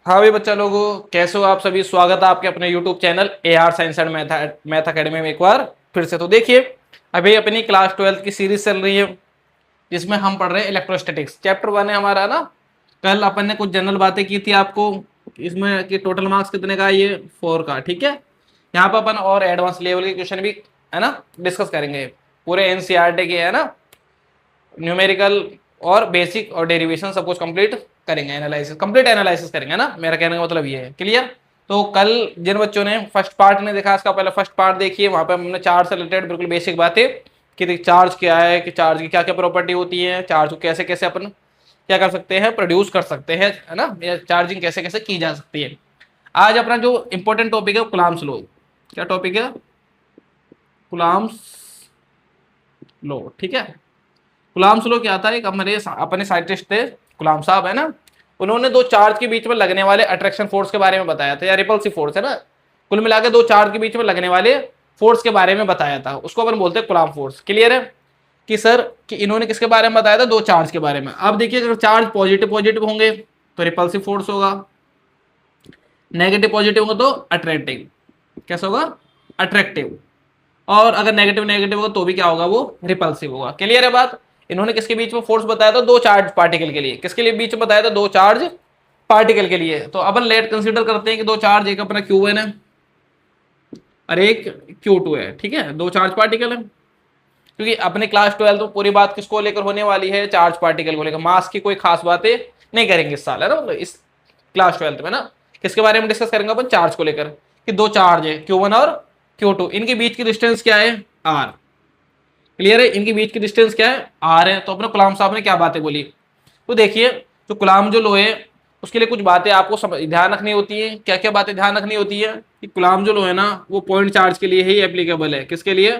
हाँ भाई बच्चा लोगों, कैसे हो आप सभी। स्वागत है आपके अपने YouTube channel AR science and math academy में एक बार फिर से। तो देखिए, अभी अपनी क्लास 12 की सीरीज चल रही है जिसमें हम पढ़ रहे हैं इलेक्ट्रोस्टैटिक्स। चैप्टर 1 है हमारा ना। कल अपन ने कुछ जनरल बातें की थी आपको इसमें कि टोटल मार्क्स कितने का है, ये 4 का। ठीक है, यहाँ पर अपन और एडवांस लेवल के क्वेश्चन भी है ना डिस्कस करेंगे। पूरे NCERT के है ना, न्यूमेरिकल और बेसिक और डेरिवेशन सब कुछ कंप्लीट करेंगे। एनालिसिस कंप्लीट एनालिसिस करेंगे ना, मेरा कहने का मतलब ये है। क्लियर। तो कल जिन बच्चों ने फर्स्ट पार्ट ने देखा, इसका पहले फर्स्ट पार्ट देखिए। वहां पे हमने चार्ज से रिलेटेड बिल्कुल बेसिक बातें कि चार्ज क्या है, कि चार्ज की क्या क्या प्रॉपर्टी होती है, चार्ज को कैसे कैसे अपन क्या कर सकते हैं, प्रोड्यूस कर सकते हैं, है ना, या चार्जिंग कैसे कैसे की जा सकती है। आज अपना जो इंपॉर्टेंट टॉपिक है कुलाम्स लॉ। क्या टॉपिक है? Coulomb's law. ठीक है। गुलाम सुलो क्या था, एक हमारे अपने साइंटिस्ट थे गुलाम साहब, है ना। उन्होंने दो चार्ज के बीच में लगने वाले अट्रैक्शन फोर्स के बारे में बताया था, या रिपल्सिव फोर्स, है ना। कुल मिला के दो चार्ज के बीच में लगने वाले फोर्स के बारे में बताया था, उसको अपन बोलते हैं गुलाम फोर्स। क्लियर है कि सर कि इन्होंने किसके बारे में बताया था? दो चार्ज के बारे में। अब देखिए, अगर चार्ज पॉजिटिव पॉजिटिव होंगे तो रिपल्सिव फोर्स होगा, नेगेटिव पॉजिटिव होगा तो अट्रैक्टिव। कैसा होगा? अट्रैक्टिव। और अगर नेगेटिव नेगेटिव होगा तो भी क्या होगा? वो रिपल्सिव होगा। क्लियर है बात। इन्होंने किसके बीच में फोर्स बताया था? दो चार्ज पार्टिकल के लिए। किसके लिए बीच में बताया था? दो चार्ज पार्टिकल के लिए। तो अपन लेट कंसीडर करते हैं कि दो चार्ज, एक अपना Q1 है और एक Q2 है। ठीक है, दो चार्ज पार्टिकल है। क्योंकि अपने क्लास 12 तो पूरी बात किसको लेकर होने वाली है? चार्ज पार्टिकल को लेकर। मास की कोई खास बातें नहीं करेंगे इस साल, है ना, मतलब इस क्लास 12 में ना। किसके बारे में डिस्कस करेंगे अपन? चार्ज को लेकर, कि दो चार्ज है Q1 और Q2, इनके बीच की डिस्टेंस क्या है? R। क्लियर है, इनके बीच की डिस्टेंस क्या है? R है। तो अपने कलाम साहब ने क्या बातें बोली? तो देखिए, जो गुलाम जो लो है उसके लिए कुछ बातें आपको ध्यान रखनी होती है। क्या क्या बातें ध्यान रखनी होती है? कि गुलाम जो लो है ना, वो पॉइंट चार्ज के लिए ही एप्लीकेबल है। किसके लिए?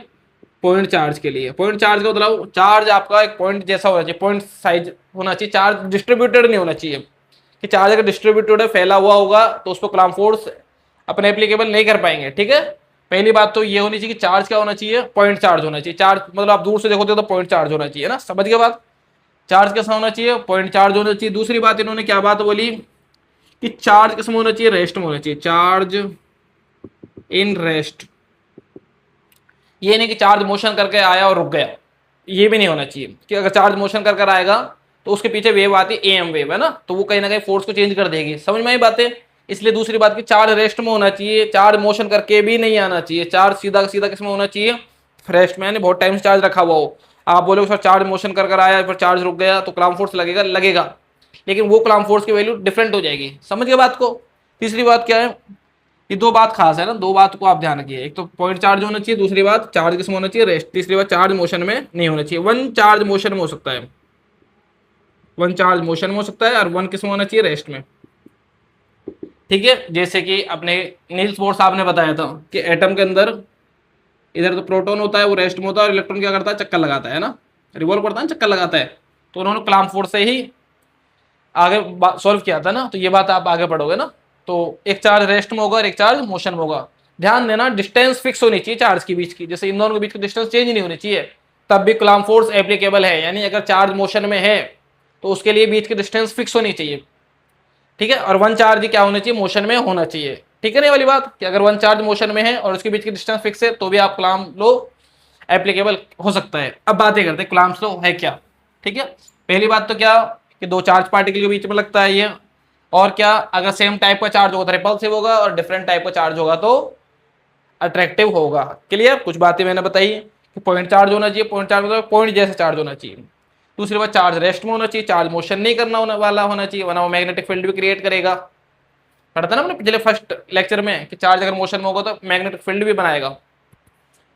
पॉइंट चार्ज के लिए। पॉइंट चार्ज का मतलब चार्ज आपका एक पॉइंट जैसा होना चाहिए, पॉइंट साइज होना चाहिए। चार्ज डिस्ट्रीब्यूटेड नहीं होना चाहिए, कि चार्ज अगर डिस्ट्रीब्यूटेड है, फैला हुआ होगा, तो उस पर कलाम फोर्स अपने एप्लीकेबल नहीं कर पाएंगे। ठीक है, पहली बात तो ये होनी चाहिए कि चार्ज क्या होना चाहिए? पॉइंट चार्ज होना चाहिए। चार्ज मतलब आप दूर से देखोगे तो पॉइंट चार्ज होना चाहिए ना, समझ गए बात। चार्ज कैसा होना चाहिए? पॉइंट चार्ज होना चाहिए। दूसरी बात इन्होंने क्या बात बोली कि चार्ज किस में होना चाहिए? रेस्ट में होना चाहिए। Charge in rest. ये नहीं कि चार्ज मोशन करके आया और रुक गया, ये भी नहीं होना चाहिए। कि अगर चार्ज मोशन कर आएगा तो उसके पीछे वेव आती है, AM वेव, है ना, तो वो कहीं ना कहीं फोर्स को चेंज कर देगी। समझ में आई बातें। इसलिए दूसरी बात की चार्ज रेस्ट में होना चाहिए, चार्ज मोशन करके भी नहीं आना चाहिए। चार्ज सीधा सीधा किस में होना चाहिए? रेस्ट में, यानी बहुत टाइम से चार्ज रखा हुआ हो। आप बोले सर चार्ज मोशन कर आया फिर चार्ज रुक गया तो कलाम फोर्स लगेगा, लगेगा, लेकिन वो कलाम फोर्स की वैल्यू डिफरेंट हो जाएगी। समझ गए बात को। तीसरी बात क्या है? ये दो बात खास है ना, दो बात को आप ध्यान रखिए। एक तो पॉइंट चार्ज होना चाहिए, दूसरी बात चार्ज किसमें होना चाहिए? रेस्ट। तीसरी बात चार्ज मोशन में नहीं होना चाहिए। वन चार्ज मोशन में हो सकता है, वन चार्ज मोशन में हो सकता है, और वन किसमें होना चाहिए? रेस्ट में। ठीक है, जैसे कि अपने नील्स बोर साहब ने बताया था कि एटम के अंदर इधर तो प्रोटॉन होता है, वो रेस्ट में होता है, और इलेक्ट्रॉन क्या करता है? चक्कर लगाता है ना, रिवॉल्व करता है, चक्कर लगाता है। तो उन्होंने कलाम फोर्स से ही आगे सॉल्व किया था ना। तो ये बात आप आगे पढ़ोगे ना। तो एक चार्ज रेस्ट में होगा और एक चार्ज मोशन में होगा। ध्यान देना, डिस्टेंस फिक्स होनी चाहिए चार्ज के बीच की, जैसे इन दोनों के बीच की डिस्टेंस चेंज नहीं होनी चाहिए, तब भी कलाम फोर्स एप्लीकेबल है। यानी अगर चार्ज मोशन में है तो उसके लिए बीच की डिस्टेंस फिक्स होनी चाहिए। ठीक है, और वन चार्ज क्या होना चाहिए? मोशन में होना चाहिए। ठीक है ना, ये वाली बात कि अगर वन चार्ज मोशन में है और उसके बीच की डिस्टेंस फिक्स है तो भी आप कलाम लो एप्लीकेबल हो सकता है। अब बातें करते हैं कलाम्स लो है क्या। ठीक है, पहली बात तो क्या कि दो चार्ज पार्टिकल के बीच में लगता है ये। और क्या, अगर सेम टाइप का चार्ज होगा तो रिपल्सिव होगा, और डिफरेंट टाइप का चार्ज होगा तो अट्रैक्टिव होगा। क्लियर। कुछ बातें मैंने बताई कि पॉइंट चार्ज होना चाहिए, पॉइंट चार्ज मतलब पॉइंट जैसे चार्ज होना चाहिए। दूसरी बात, चार्ज रेस्ट में होना चाहिए, चार्ज मोशन नहीं करना वाला होना चाहिए, वरना वो मैग्नेटिक फील्ड भी क्रिएट करेगा। पढ़ा था ना हमने पिछले फर्स्ट लेक्चर में कि चार्ज अगर मोशन में होगा तो मैग्नेटिक फील्ड भी बनाएगा।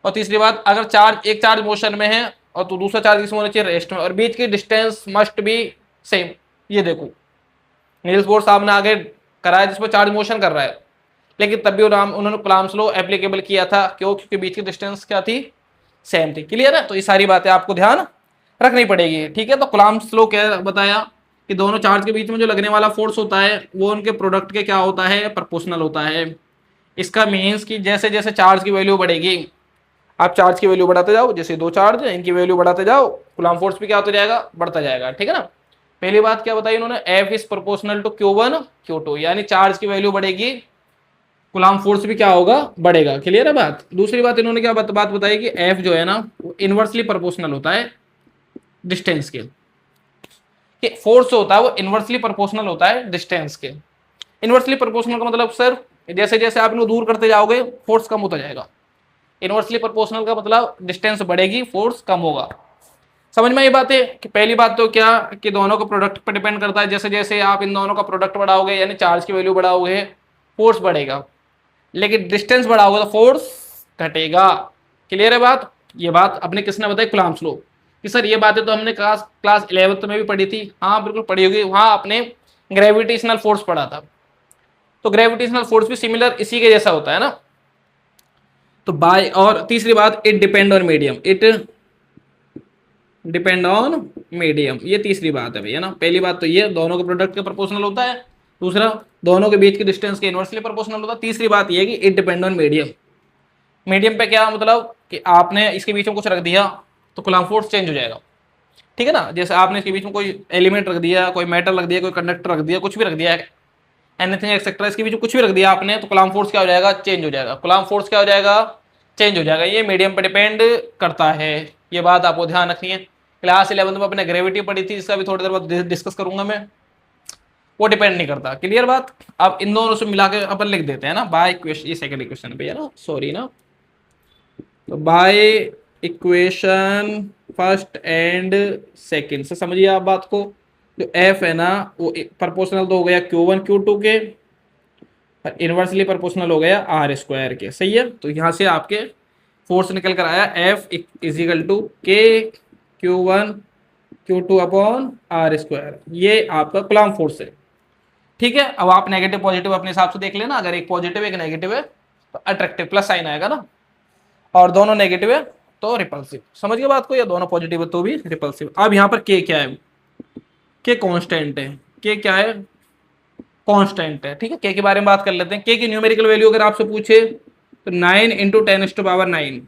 और तीसरी बात, अगर चार्ज एक चार्ज मोशन में है और तो दूसरा चार्ज किसमें होना चाहिए? रेस्ट में, और बीच की डिस्टेंस मस्ट बी सेम। ये देखो नील्स बोर साहब ने आगे कराया जिसमें चार्ज मोशन कर रहा है, लेकिन तब भी उन्होंने कलाम्स लॉ एप्लीकेबल किया था। क्यों? क्योंकि बीच की डिस्टेंस क्या थी? सेम थी। क्लियर है। तो ये सारी बातें आपको ध्यान रखनी पड़ेगी। ठीक है, तो कलाम्स लॉ क्या बताया कि दोनों चार्ज के बीच में जो लगने वाला फोर्स होता है वो उनके प्रोडक्ट के क्या होता है? प्रोपोर्शनल होता है। इसका मीन्स कि जैसे जैसे चार्ज की वैल्यू बढ़ेगी, आप चार्ज की वैल्यू बढ़ाते जाओ, जैसे दो चार्ज है इनकी वैल्यू बढ़ाते जाओ, कूलम्ब फोर्स भी क्या होता जाएगा? बढ़ता जाएगा। ठीक है ना। पहली बात क्या बताई उन्होंने, F is proportional to Q1 Q2, यानी चार्ज की वैल्यू बढ़ेगी, कूलम्ब फोर्स भी क्या होगा, बढ़ेगा। क्लियर है बात। दूसरी बात इन्होंने क्या बात बताई कि एफ जो है ना वो इनवर्सली प्रोपोर्शनल होता है डिस्टेंस के, कि फोर्स होता है वो इनवर्सली प्रोपोर्शनल होता है डिस्टेंस के। इनवर्सली प्रोपोर्शनल का मतलब सर जैसे जैसे आप इनको दूर करते जाओगे फोर्स कम होता जाएगा। इनवर्सली प्रोपोर्शनल का मतलब डिस्टेंस बढ़ेगी फोर्स कम होगा। समझ में ये बात है कि पहली बात तो क्या कि दोनों का प्रोडक्ट पर डिपेंड करता है, जैसे जैसे आप इन दोनों का प्रोडक्ट बढ़ाओगे यानी चार्ज की वैल्यू बढ़ाओगे फोर्स बढ़ेगा, लेकिन डिस्टेंस बढ़ाओगे तो फोर्स घटेगा। क्लियर है बात। ये बात अपने किसने बताई, कूलम्ब्स लॉ। कि सर ये बातें तो हमने क्लास क्लास 11th में भी पढ़ी थी। हाँ बिल्कुल पढ़ी होगी, वहां आपने ग्रेविटेशनल फोर्स पढ़ा था। तो ग्रेविटेशनल फोर्स भी सिमिलर इसी के जैसा होता है ना। तो बाय, और तीसरी बात it depend on medium, it depend on medium, ये तीसरी बात है भैया ना। पहली बात तो ये दोनों के प्रोडक्ट के प्रोपोर्शनल होता है, दूसरा दोनों के बीच की डिस्टेंस के इनवर्सली प्रोपोर्शनल होता है, तीसरी बात ये है कि it depend on medium. Medium पे क्या मतलब कि आपने इसके बीच में कुछ रख दिया तो कूलम्ब फोर्स चेंज हो जाएगा। ठीक है ना, जैसे आपने इसके बीच में कोई एलिमेंट रख दिया, कोई मेटल रख दिया, कोई कंडक्टर रख दिया, कुछ भी रख दिया है, एनीथिंग एक्सेट्रा, इसके बीच में कुछ भी रख दिया आपने, तो कूलम्ब फोर्स क्या हो जाएगा, चेंज हो जाएगा। कूलम्ब फोर्स क्या हो जाएगा, चेंज हो जाएगा। ये मीडियम पर डिपेंड करता है, ये बात आपको ध्यान रखनी है। क्लास 11 में अपने ग्रेविटी पढ़ी थी, इसका भी थोड़ी देर बाद डिस्कस करूंगा मैं, वो डिपेंड नहीं करता। क्लियर बात। अब इन दोनों से मिला के अपन लिख देते हैं ना बाय इक्वेशन, ये सेकंड इक्वेशन है भैया ना, सॉरी ना। तो by equation first and second से समझिए आप बात को। जो एफ है ना वो प्रोपोर्शनल तो हो गया Q1 Q2 के, और इनवर्सली प्रोपोर्शनल हो गया आर स्क्वायर के। सही है। तो यहां से आपके फोर्स निकल कर आया एफ इजिकल टू के Q1 Q2 upon R square, ये आपका कूलम्ब फोर्स है। ठीक है। अब आप नेगेटिव पॉजिटिव अपने हिसाब से देख लेना, अगर एक पॉजिटिव एक नेगेटिव है तो अट्रैक्टिव प्लस साइन आएगा ना, और दोनों नेगेटिव है तो रिपल्सिव। समझ गए बात को, या दोनों पॉजिटिव है तो भी रिपल्सिव। अब यहाँ पर के क्या है, के कांस्टेंट है, के क्या है, कांस्टेंट है। ठीक है, के बारे में बात कर लेते हैं। के की न्यूमेरिकल वैल्यू अगर आपसे पूछे तो 9 इंटू 10⁻⁹।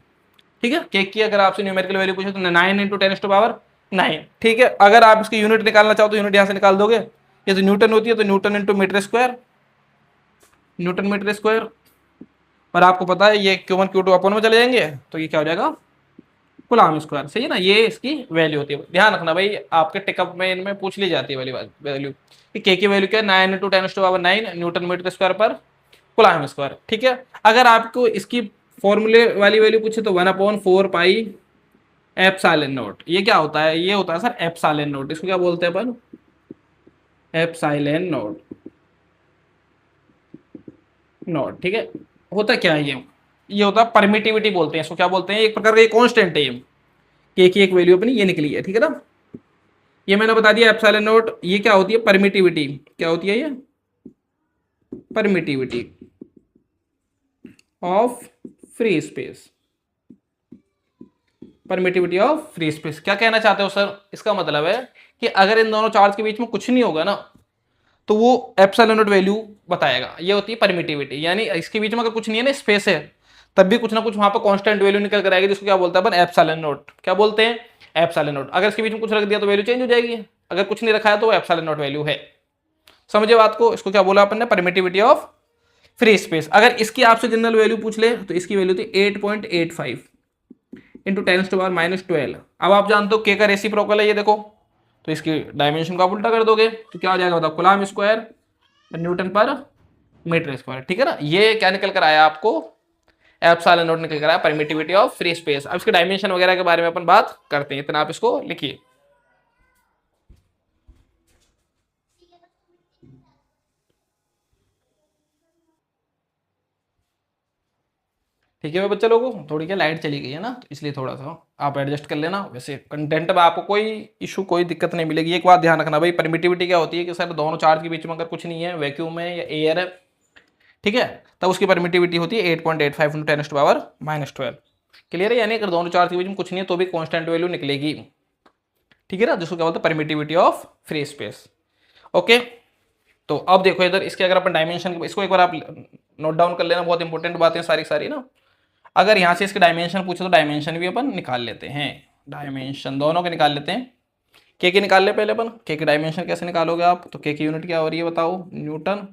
ठीक है, के की अगर आपसे न्यूमेरिकल वैल्यू पूछे तो 9 इंटू 10⁻⁹। ठीक है, अगर आप इसकी यूनिट निकालना चाहो तो यूनिट यहां से निकाल दोगे, ये तो न्यूटन होती है, तो newton into metre square, newton metre square. और आपको पता है ये Q1 Q2 अपन में चले जाएंगे तो ये क्या हो जाएगा, कूलम्ब स्क्वायर। सही है ना, ये इसकी वैल्यू होती है। ध्यान रखना भाई, आपके टिकअप में इनमें पूछ ली जाती है वाली वैल्यू कि के की वैल्यू क्या है, 9 इंटू 10⁻⁹ न्यूटन मीटर स्क्वायर पर कूलम्ब स्क्वायर। ठीक है, अगर आपको इसकी फॉर्मूले वाली वैल्यू पूछे तो 1/4 पाई एप्सिलॉन नॉट। ये क्या होता है, ये होता है सर एप्सिलॉन नॉट। इसको क्या बोलते हैं अपन, एप्सिलॉन नॉट, नॉट। ठीक है, होता क्या है ये होता है परमिटिविटी बोलते हैं इसको। क्या बोलते हैं, एक प्रकार का ये कांस्टेंट है, ये के की एक वैल्यू अपनी ये निकली है। ठीक है ना, ये मैंने बता दिया एप्सिलॉन नॉट। ये क्या होती है, परमिटिविटी। क्या होती है ये, permittivity of free space, permittivity of free space. क्या कहना चाहते हो सर, इसका मतलब है कि अगर इन दोनों चार्ज के बीच में कुछ नहीं होगा ना तो वो एप्सिलॉन नॉट वैल्यू बताएगा। ये होती है परमिटिविटी, यानी इसके बीच में अगर कुछ नहीं है ना, स्पेस है, तब भी कुछ ना कुछ वहां पर कांस्टेंट वैल्यू निकल कर आएगी, जिसको क्या बोलते हैं अपन, एप्सिलॉन नॉट। क्या बोलते हैं, एप्सिलॉन नॉट। अगर इसके बीच में कुछ रख दिया तो वैल्यू चेंज हो जाएगी, अगर कुछ नहीं रखा है तो एप्सिलॉन नॉट वैल्यू है। समझे बात को, इसको क्या बोला अपन ने, परमिटिविटी ऑफ फ्री स्पेस। अगर इसकी आपसे जनरल वैल्यू पूछ ले तो इसकी वैल्यू थी 8.85 इंटू 10⁻⁻12। अब आप जानते हो के का रेसिप्रोकल है ये, देखो तो इसकी डायमेंशन को आप उल्टा कर दोगे तो क्या हो जाएगा बताओ, कूलम्ब स्क्वायर न्यूटन पर मीटर स्क्वायर। ठीक है ना, ये क्या निकल कर आया आपको, एप्सिलॉन नॉट निकल कर आया, परमिटिविटी ऑफ फ्री स्पेस। अब इसके डायमेंशन वगैरह के बारे में अपन बात करते हैं, इतना आप इसको लिखिए। ठीक है बच्चे लोगों, थोड़ी क्या लाइट चली गई है ना, तो इसलिए थोड़ा सा आप एडजस्ट कर लेना। वैसे कंटेंट में आपको कोई इशू कोई दिक्कत नहीं मिलेगी। एक बात ध्यान रखना भाई, परमिटिविटी क्या होती है कि सर दोनों चार्ज के बीच में अगर कुछ नहीं है, वैक्यूम है या एयर है, ठीक है, तब उसकी परमिटिविटी होती है 8.85 इंटू 10⁻⁻12। क्लियर है, यानी अगर दोनों चार्ज के बीच में कुछ नहीं है तो भी कांस्टेंट वैल्यू निकलेगी। ठीक है ना, जिसको क्या बोलते हैं, permittivity of free space. Okay, तो अब देखो इधर इसके अगर अपन डायमेंशन, इसको एक बार आप नोट डाउन कर लेना, बहुत इंपॉर्टेंट बातें सारी सारी ना। अगर यहां से इसके डायमेंशन पूछे तो डायमेंशन भी अपन निकाल लेते हैं, डायमेंशन दोनों के निकाल लेते हैं। के की निकाल ले पहले अपन। के की डायमेंशन कैसे निकालोगे आप, तो के की यूनिट क्या हो रही है बताओ, newton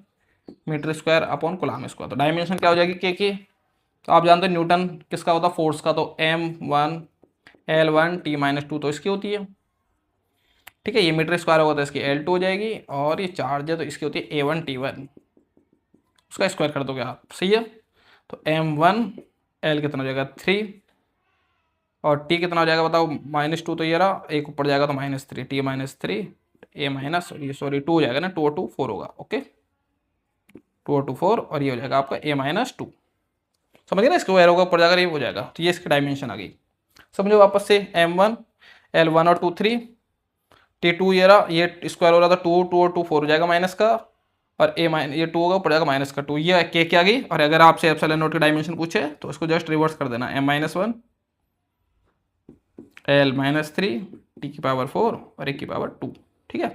metre square upon coulomb square. तो डायमेंशन क्या हो जाएगी के की, तो आप जानते हो न्यूटन किसका होता है, फोर्स का, तो M1 L1 T-2 तो इसकी होती है, ठीक है। ये मीटर स्क्वायर होगा तो इसकी L2 हो जाएगी, और ये चार्ज है तो इसकी होती है A1 T1, उसका स्क्वायर कर दोगे आप, सही है। तो M1 L कितना हो जाएगा 3, और T कितना हो जाएगा बताओ -2, तो ये रहा, एक ऊपर जाएगा तो -3, T-3 A माइनस, ये सॉरी 2 हो जाएगा ना, 2 और 2 4 होगा, ओके, 2 और 2 4, और ये हो जाएगा आपका A-2, समझ गए ना, स्क्वायर होगा ऊपर जाकर ये हो जाएगा। तो ये इसकी डायमेंशन आ गई, समझो वापस से। M1 L1 और 2 3, T2 ये रहा, ये स्क्वायर हो रहा था 2 2 और 2 4 हो जाएगा माइनस का, और ये 2 होगा ऊपर जाएगा माइनस का 2, ये के क्या गई। और अगर आपसे एप्सिलॉन नॉट की डायमेंशन पूछे तो इसको जस्ट रिवर्स कर देना, M-1 L-3 T⁴ और 1⁴ ठीक है।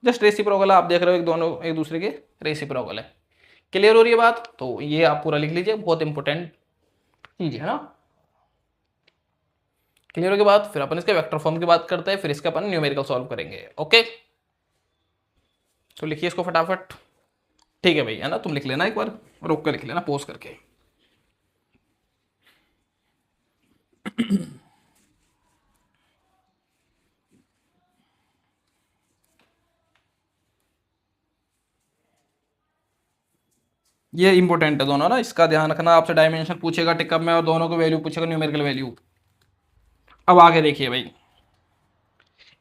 जस्ट रेसिप्रोकल आप देख रहे हो, एक दोनों एक दूसरे के रेसिप्रोकल है। क्लियर हो रही है बात, तो ये आप पूरा लिख लीजिए, बहुत इंपॉर्टेंट चीज है ना। क्लियर हो के बाद फिर अपन इसके वेक्टर फॉर्म की बात करते हैं, फिर इसका अपन न्यूमेरिकल सॉल्व करेंगे, ओके। तो लिखिए इसको फटाफट, ठीक है भाई, है ना, तुम लिख लेना, एक बार रोक कर लिख लेना, पोज करके। ये इंपॉर्टेंट है दोनों ना, इसका ध्यान रखना, आपसे डायमेंशन पूछेगा टिकअप में, और दोनों को वैल्यू पूछेगा, न्यूमेरिकल वैल्यू। अब आगे देखिए भाई,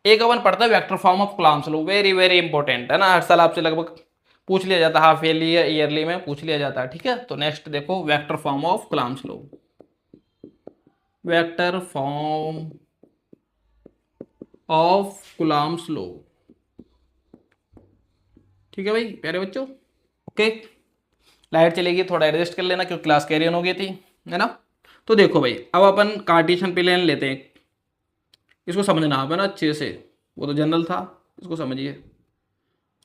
एक अपन पढ़ता है vector form of Coulomb's law, very very important है ना, हर साल आपसे लगभग पूछ लिया जाता है, हाफ ईयरली या ईयरली में पूछ लिया जाता है, ठीक है। तो नेक्स्ट देखो, vector form of Coulomb's law, vector form of Coulomb's law, ठीक है भाई प्यारे बच्चों, ओके। लाइट चलेगी, थोड़ा एडजस्ट कर लेना क्योंकि क्लास कैरी ऑन हो गई थी, है ना। तो देखो भाई, अब अपन कार्टेशियन प्लेन लेते हैं, इसको समझना आप है ना अच्छे से, वो तो जनरल था, इसको समझिए।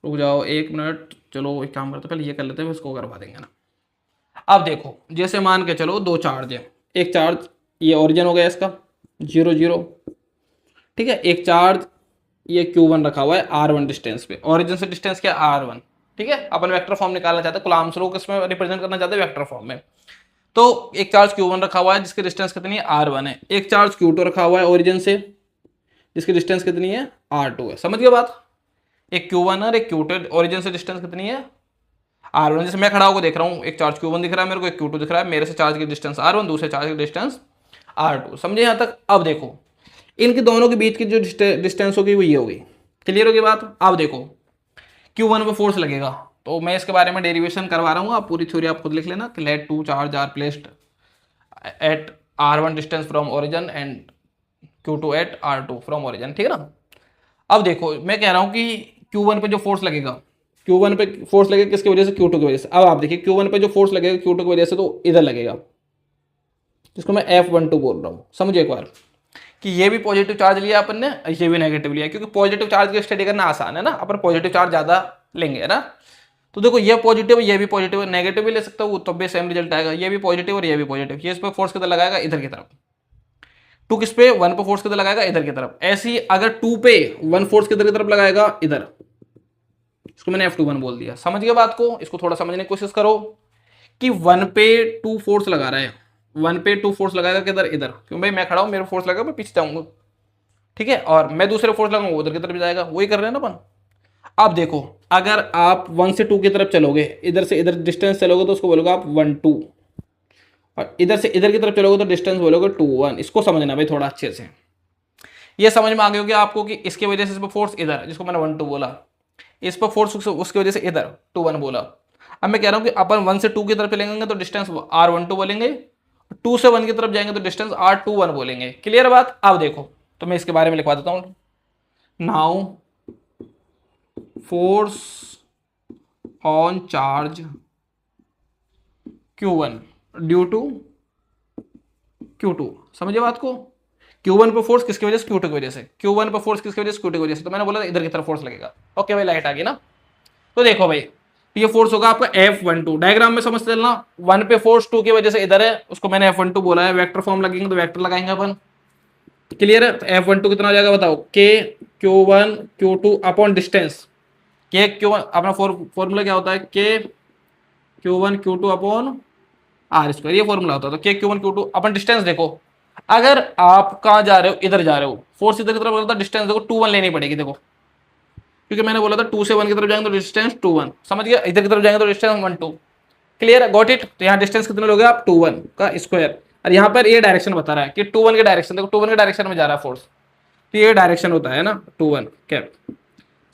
रुक जाओ 1 मिनट, चलो एक काम करते, पहले ये कर लेते हैं, फिर इसको करवा देंगे ना। अब देखो, जैसे मान के चलो दो चार्ज है, एक चार्ज ये ओरिजिन हो गया इसका 0 0, ठीक है। एक चार्ज ये Q1 रखा हुआ है R1 डिस्टेंस पे, ओरिजिन से डिस्टेंस क्या R1, ठीक है। अपन वेक्टर फॉर्म निकालना चाहते हैं, कूलम्ब्स लॉ किसमें रिप्रेजेंट करना चाहते हैं, वेक्टर फॉर्म में। तो एक चार्ज Q1 रखा हुआ है जिसकी डिस्टेंस कितनी है R1 है, एक चार्ज Q2 रखा हुआ है ओरिजिन से जिसकी डिस्टेंस कितनी है R2 है, समझ गए बात। एक Q1 और एक Q2, ओरिजिन से डिस्टेंस कितनी है R1, जैसे मैं खड़ा होकर देख रहा हूँ, एक चार्ज Q1 दिख रहा है मेरे को, एक Q2 दिख रहा है, मेरे से चार्ज की डिस्टेंस R1, दूसरे चार्ज की डिस्टेंस R2, समझे यहाँ तक। अब देखो, इनके दोनों के बीच की जो डिस्टेंस होगी वो ये होगी, क्लियर होगी बात। अब देखो Q1 पे फोर्स लगेगा, तो मैं इसके बारे में डेरिवेशन करवा रहा हूँ, आप पूरी थ्योरी आप खुद लिख लेना कि let 2 charge are placed at R1 distance from origin and Q2 at R2 from origin, ठीक है ना। अब देखो मैं कह रहा हूँ कि Q1 पे जो फोर्स लगेगा, Q1 पे फोर्स लगेगा किसकी वजह से, Q2 की वजह से। अब आप देखिए Q1 पे जो फोर्स लगेगा Q2 की वजह से, तो इधर लगेगा, जिसको मैं F12 बोल रहा हूँ, समझो एक बार कि ये भी पॉजिटिव चार्ज लिया अपन ने, ये भी नेगेटिव लिया, क्योंकि पॉजिटिव चार्ज की स्टडी करना आसान है ना, अपन पॉजिटिव चार्ज ज्यादा लेंगे, है ना। तो देखो ये पॉजिटिव, ये भी पॉजिटिव, नेगेटिव भी ले सकता हूँ, तब भी सेम रिजल्ट आएगा, ये भी पॉजिटिव और ये भी पॉजिटिव। ये इस पर फोर्स किधर लगाएगा, इधर की तरफ। 2 किस पे, 1 पे फोर्स किधर लगाएगा, इधर की तरफ। ऐसी अगर 2 पे 1 फोर्स किधर की तरफ लगाएगा, इधर, इसको मैंने F21 बोल दिया, समझ गए बात को। इसको थोड़ा समझने की कोशिश करो कि 1 पे 2 फोर्स लगा रहा है, 1 पे 2 फोर्स लगाएगा किधर, इधर, क्यों भाई मैं खड़ा हूं, मेरे फोर्स लगा, मैं पीछे जाऊंगा, ठीक है। और मैं दूसरे फोर्स लगाऊंगा, उधर की तरफ जाएगा, वही कर रहे हैं ना अपन। अब देखो, अगर आप 1 से 2 की तरफ चलोगे, इधर से इधर डिस्टेंस चलोगे, तो उसको बोलोगे आप 1 2, और इधर से इधर की तरफ चलोगे तो डिस्टेंस बोलोगे 2 1। इसको समझना भाई थोड़ा अच्छे से, ये समझ में आ गई होगी आपको कि इसकी वजह से इस पर फोर्स इधर, जिसको मैंने 1 2 बोला, इस पर फोर्स उसकी वजह से इधर 2 1 बोला। अब मैं कह रहा हूं कि अपन 1 से 2 की तरफ चलेंगे तो डिस्टेंस R12 बोलेंगे, 2 से 1 की तरफ जाएंगे तो डिस्टेंस R21 बोलेंगे, क्लियर बात। अब देखो, तो मैं इसके बारे में लिखवा देता हूं, now force on charge Q1 due to Q2, समझिए बात को। Q1 पर फोर्स किसकी वजह से, Q2 की वजह से। Q1 पर फोर्स किसकी वजह से, Q2 की वजह से। तो मैंने बोला इधर की तरफ फोर्स लगेगा, ओके भाई, लाइट आ गई ना। तो देखो भाई, ये फोर्स होगा आपका F12, डायग्राम में समझ चलना। 1 पे फोर्स 2 की वजह से इधर है, उसको मैंने F12 बोला है। वेक्टर फॉर्म लगेंगे तो वेक्टर लगाएंगे अपन, क्लियर है? तो F12 कितना हो जाएगा बताओ, K Q1 Q2 upon distance. K Q1 अपना फॉर्मूला क्या होता है, K Q1 Q2 upon R square, ये फॉर्मूला होता है। तो K Q1 Q2 अपन डिस्टेंस देखो, अगर आप कहाँ जा रहे हो, इधर जा रहे हो, फोर्स इधर की तरफ होता है, डिस्टेंस देखो 2 1 लेनी पड़ेगी देखो, क्योंकि मैंने बोला था 2 से 1 की तरफ जाएंगे तो डिस्टेंस 2 1, समझ गया? इधर की तरफ जाएंगे तो डिस्टेंस 1 2। क्लियर है? Got it? तो यहाँ डिस्टेंस कितने लोगे आप, 2 1 का स्क्वायर, और यहाँ पर ये डायरेक्शन बता रहा है कि 2 1 के डायरेक्शन, देखो 2 1 के डायरेक्शन में जा रहा है फोर्स, तो ये डायरेक्शन होता है ना 2 1 कैप।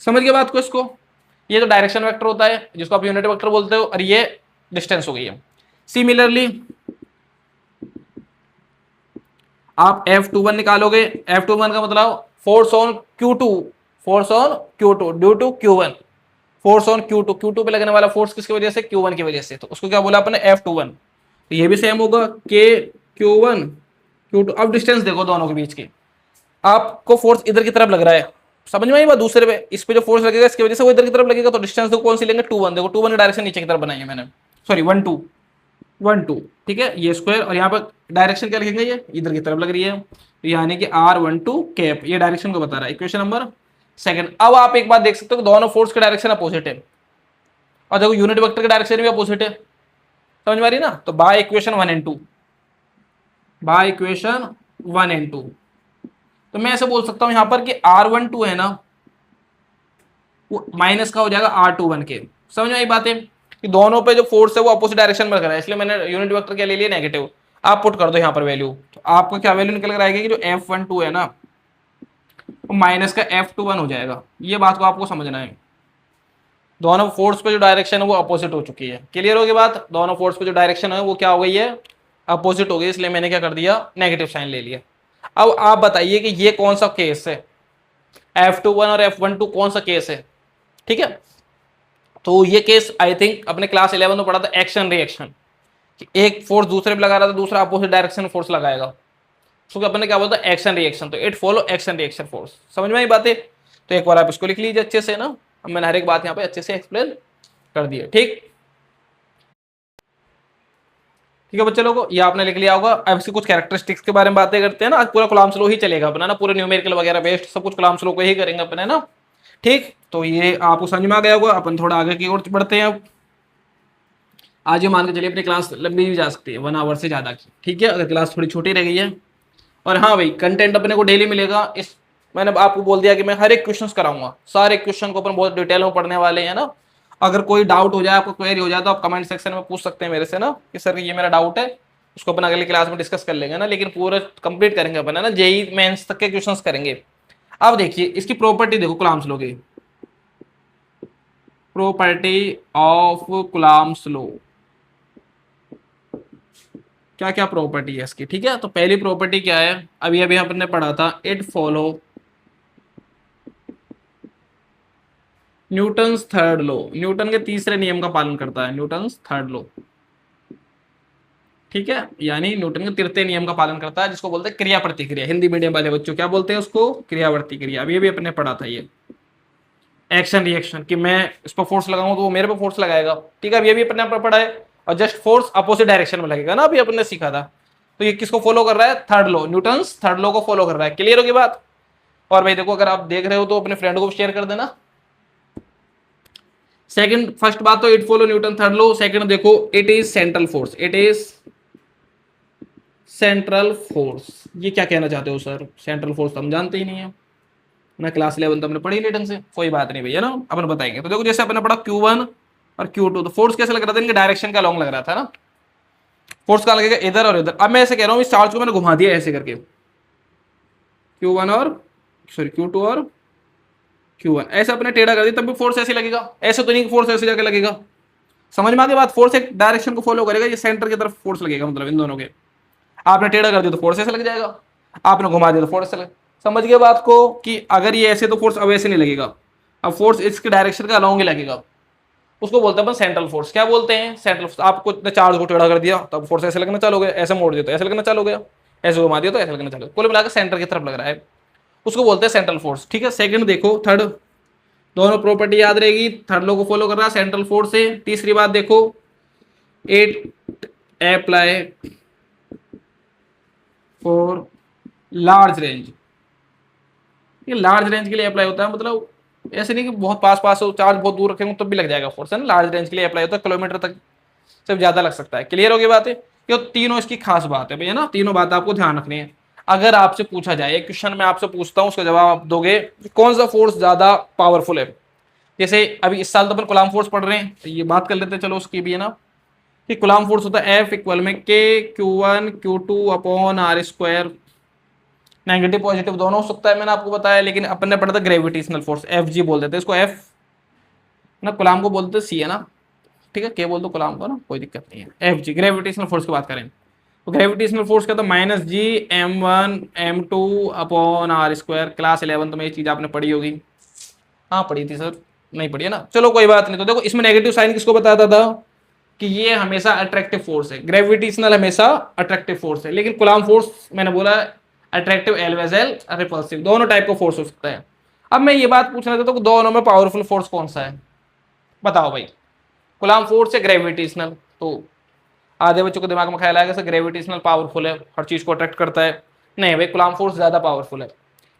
समझ गए बात को? इसको ये तो डायरेक्शन वेक्टर होता है जिसको आप यूनिट वेक्टर बोलते हो, और ये डिस्टेंस हो गई है। सिमिलरली आप F21 निकालोगे, F21 का मतलब force on Q2, force on Q2 due to Q1, force on Q2 पे लगने वाला फोर्स किसकी वजह से, Q1 की वजह से, तो उसको क्या बोला अपने F21। तो ये भी सेम होगा K Q1 Q2। अब डिस्टेंस देखो दोनों के बीच की, आपको फोर्स इधर की तरफ लग रहा है, समझ में आई बात? दूसरे पे इस पे जो फोर्स लगेगा इसकी वजह से वो इधर की तरफ लगेगा, तो डिस्टेंस देखो कौन सी लेंगे, 2 1। देखो 2 1 की डायरेक्शन नीचे की तरफ बनाई है मैंने, सॉरी 1 2 1 2, ठीक है, ये स्क्वायर, और यहाँ पर डायरेक्शन क्या लिखेंगे, ये इधर की तरफ लग रही है, तो यानी कि R12 कैप, ये डायरेक्शन को बता रहा है। Equation number second. अब आप एक बात देख सकते हो कि दोनों फोर्स के डायरेक्शन अपोजिट है, और देखो यूनिट वेक्टर के डायरेक्शन भी अपोजिट है, समझ में आ रही ना? तो by equation 1 and 2, by equation 1 and 2, तो मैं ऐसे बोल सकता हूं यहां पर कि R12 है ना, वो माइनस का हो जाएगा R21 के। समझ में आई बातें कि दोनों पे जो फोर्स है वो अपोजिट डायरेक्शन में लग रहा है, इसलिए मैंने यूनिट वेक्टर क्या ले लिया, नेगेटिव। आप पुट कर दो यहाँ पर वैल्यू, तो आपको क्या वैल्यू निकल कर आएगी कि जो F12 है ना वो माइनस का F21 हो जाएगा। ये बात को आपको समझना है, दोनों फोर्स पे जो डायरेक्शन है वो अपोजिट हो चुकी है। क्लियर होगी बात? दोनों फोर्स पे जो डायरेक्शन है वो क्या हो गई है, अपोजिट हो गई, इसलिए मैंने क्या कर दिया, नेगेटिव साइन ले लिया। अब आप बताइए कि ये कौन सा केस है, F21 और F12 कौन सा केस है? ठीक है, तो ये केस आई थिंक अपने क्लास 11 में पढ़ा था, एक्शन रिएक्शन, कि एक फोर्स दूसरे पे लगा रहा था, दूसरा अपोजिट डायरेक्शन में फोर्स लगाएगा, उसको अपने क्या बोलता है, एक्शन रिएक्शन। तो it follow action reaction force. समझ में आई बातें? तो एक बार आप इसको लिख लीजिए अच्छे से ना, अब मैंने हर एक बात यहाँ पे अच्छे से एक्सप्लेन कर दी है। ठीक है बच्चे लोगों, ये आपने लिख लिया होगा। अब इसकी कुछ कैरेक्टरिस्टिक्स के बारे में बातें करते हैं ना, आज पूरा कॉलम स्लो ही चलेगा अपना ना, पूरे न्यूमेरिकल वगैरह बेस्ड सब कुछ कॉलम स्लो को ही करेंगे अपने ना। ठीक, तो ये आपको समझ में आ गया होगा। अपन थोड़ा आगे की ओर बढ़ते हैं। अब आज ये मान के चलिए अपनी क्लास लंबी भी जा सकती है, 1 आवर से ज्यादा की, ठीक है, अगर क्लास थोड़ी छोटी रह गई है। और हाँ भाई, कंटेंट अपने को डेली मिलेगा। इस मैंने आपको बोल दिया कि मैं हर एक क्वेश्चन कराऊंगा, सारे क्वेश्चन को अपन बहुत डिटेल में पढ़ने वाले हैं ना। अगर कोई डाउट हो जाए, आपको क्वेरी हो जाए, तो आप कमेंट सेक्शन में पूछ सकते हैं मेरे से ना कि सर ये मेरा डाउट है, उसको अपन अगली क्लास में डिस्कस कर लेंगे ना, लेकिन पूरा कंप्लीट करेंगे अपन है ना, जेई मेंस तक के क्वेश्चंस करेंगे। अब देखिए इसकी प्रॉपर्टी देखो, कूलम्ब्स लॉ की प्रॉपर्टी ऑफ कूलम्ब्स लॉ, क्या क्या प्रॉपर्टी है इसकी, ठीक है। तो पहली प्रॉपर्टी क्या है, अभी अभी हमने पढ़ा था, it follow Newton's third law, Newton के तीसरे नियम का पालन करता है, न्यूटन्स थर्ड लॉ, ठीक है, यानी न्यूटन के तृतीय नियम का पालन करता है, जिसको बोलते हैं क्रिया प्रतिक्रिया। हिंदी मीडियम वाले बच्चों क्या बोलते हैं उसको, क्रिया प्रतिक्रिया। अभी अभी अपने पढ़ा था ये एक्शन रिएक्शन, कि मैं इस पर फोर्स लगाऊं तो वो मेरे पे फोर्स लगाएगा, ठीक है, अभी अभी अपने पढ़ा है। और जस्ट फोर्स अपोजिट डायरेक्शन में लगेगा ना, अभी अपने सीखा था। तो ये किसको फॉलो कर रहा है, third law, Newton's third law को फॉलो कर रहा है। क्लियर होगी बात? और भाई देखो, अगर आप देख रहे हो तो अपने फ्रेंड को शेयर कर देना। सेकंड, फर्स्ट बात तो it follow Newton third law. Second देखो, it is central force, it is central force. ये क्या कहना चाहते हो सर, सेंट्रल फोर्स तो हम जानते ही नहीं है ना, क्लास 11 तो हमने पढ़ी नहीं ढंग से। कोई बात नहीं भैया ना, अपन बताएंगे। तो देखो जैसे अपने पढ़ा Q1 और Q2, तो फोर्स कैसे लग रहा था, इनके डायरेक्शन का लॉन्ग लग रहा था ना। फोर्स का लगेगा इधर और इधर। अब मैं ऐसे कह रहा हूँ, इस चार्ज को मैंने घुमा दिया ऐसे करके, Q1 और सॉरी Q2 और Q1 ऐसे अपने टेढ़ा कर दिया, तब भी फोर्स ऐसे लगेगा। ऐसे तो नहीं फोर्स ऐसे जाके लगेगा। समझ में आ गई बात? फोर्स एक डायरेक्शन को फॉलो करेगा, ये सेंटर की तरफ फोर्स लगेगा, मतलब इन दोनों के। आपने टेढ़ा कर दिया तो फोर्स ऐसे लग जाएगा, आपने घुमा दिया तो फोर्स ऐसे लग। समझ गए बात को, कि अगर ये ऐसे तो फोर्स अब ऐसे नहीं लगेगा, अब फोर्स इसके डायरेक्शन का अलॉन्ग ही लगेगा। उसको बोलते हैं अपन सेंट्रल फोर्स। क्या बोलते हैं, सेंट्रल फोर्स। आपको चार्ज को टेढ़ा कर दिया तब फोर्स ऐसे लगना चालू हो गया, ऐसे मोड़ दिया तो ऐसे लगना चालू हो गया, ऐसे घुमा दिया तो ऐसे लगना चालू। कुल मिलाकर सेंटर की तरफ लग रहा है, उसको बोलते हैं सेंट्रल फोर्स, ठीक है। सेकंड देखो, थर्ड, दोनों प्रॉपर्टी याद रहेगी, थर्ड लॉ को फॉलो कर रहा है, सेंट्रल फोर्स से। तीसरी बात देखो, it apply for large range, ये लार्ज रेंज के लिए अप्लाई होता है, मतलब ऐसे नहीं कि बहुत पास पास हो, चार्ज बहुत दूर रखेंगे तब भी लग जाएगा फोर्स, है ना। लार्ज रेंज के लिए अप्लाई होता है, किलोमीटर तक से ज्यादा लग सकता है। क्लियर होगी बात है। ये तीनों इसकी खास बात है भैया ना, तीनों बात आपको ध्यान रखनी है। अगर आपसे पूछा जाए, एक क्वेश्चन मैं आपसे पूछता हूँ, उसका जवाब आप दोगे कौन सा फोर्स ज्यादा पावरफुल है। जैसे अभी इस साल तो अपन कूलाम फोर्स पढ़ रहे हैं, तो ये बात कर लेते हैं चलो उसकी भी, है ना, कि कूलाम फोर्स होता है F इक्वल में K Q1 Q2 upon R square. Negative positive दोनों हो सकता है, मैंने आपको बताया, लेकिन अपन ने पढ़ा था ग्रेविटेशनल फोर्स, एफ जी बोल देते हैं इसको, एफ ना, कूलाम को बोलते सी, है ना, ठीक है, के बोल दो कूलाम को ना, कोई दिक्कत नहीं है। एफ जी ग्रेविटेशनल फोर्स की बात करें तो ग्रेविटेशनल फोर्स का तो -G m1 m2 upon R square. Class 11 में ये चीज आपने पढ़ी होगी। हाँ पढ़ी थी सर, नहीं पढ़ी है ना, चलो कोई बात नहीं। तो देखो इसमें नेगेटिव साइन किसको बताता था कि ये हमेशा अट्रैक्टिव फोर्स है, ग्रेविटेशनल हमेशा अट्रैक्टिव फोर्स है, लेकिन कूलाम फोर्स मैंने बोला अट्रैक्टिव एज वेल रिपल्सिव, दोनों टाइप का फोर्स हो सकता है। अब मैं ये बात पूछना चाहता हूँ कि दोनों में पावरफुल फोर्स कौन सा है, बताओ भाई, कूलाम फोर्स या ग्रेविटेशनल। तो आधे बच्चों के दिमाग में ख्याल आएगा सर ग्रेविटेशनल पावरफुल है, हर चीज को अट्रैक्ट करता है। नहीं भाई, कूलाम फोर्स ज्यादा पावरफुल है,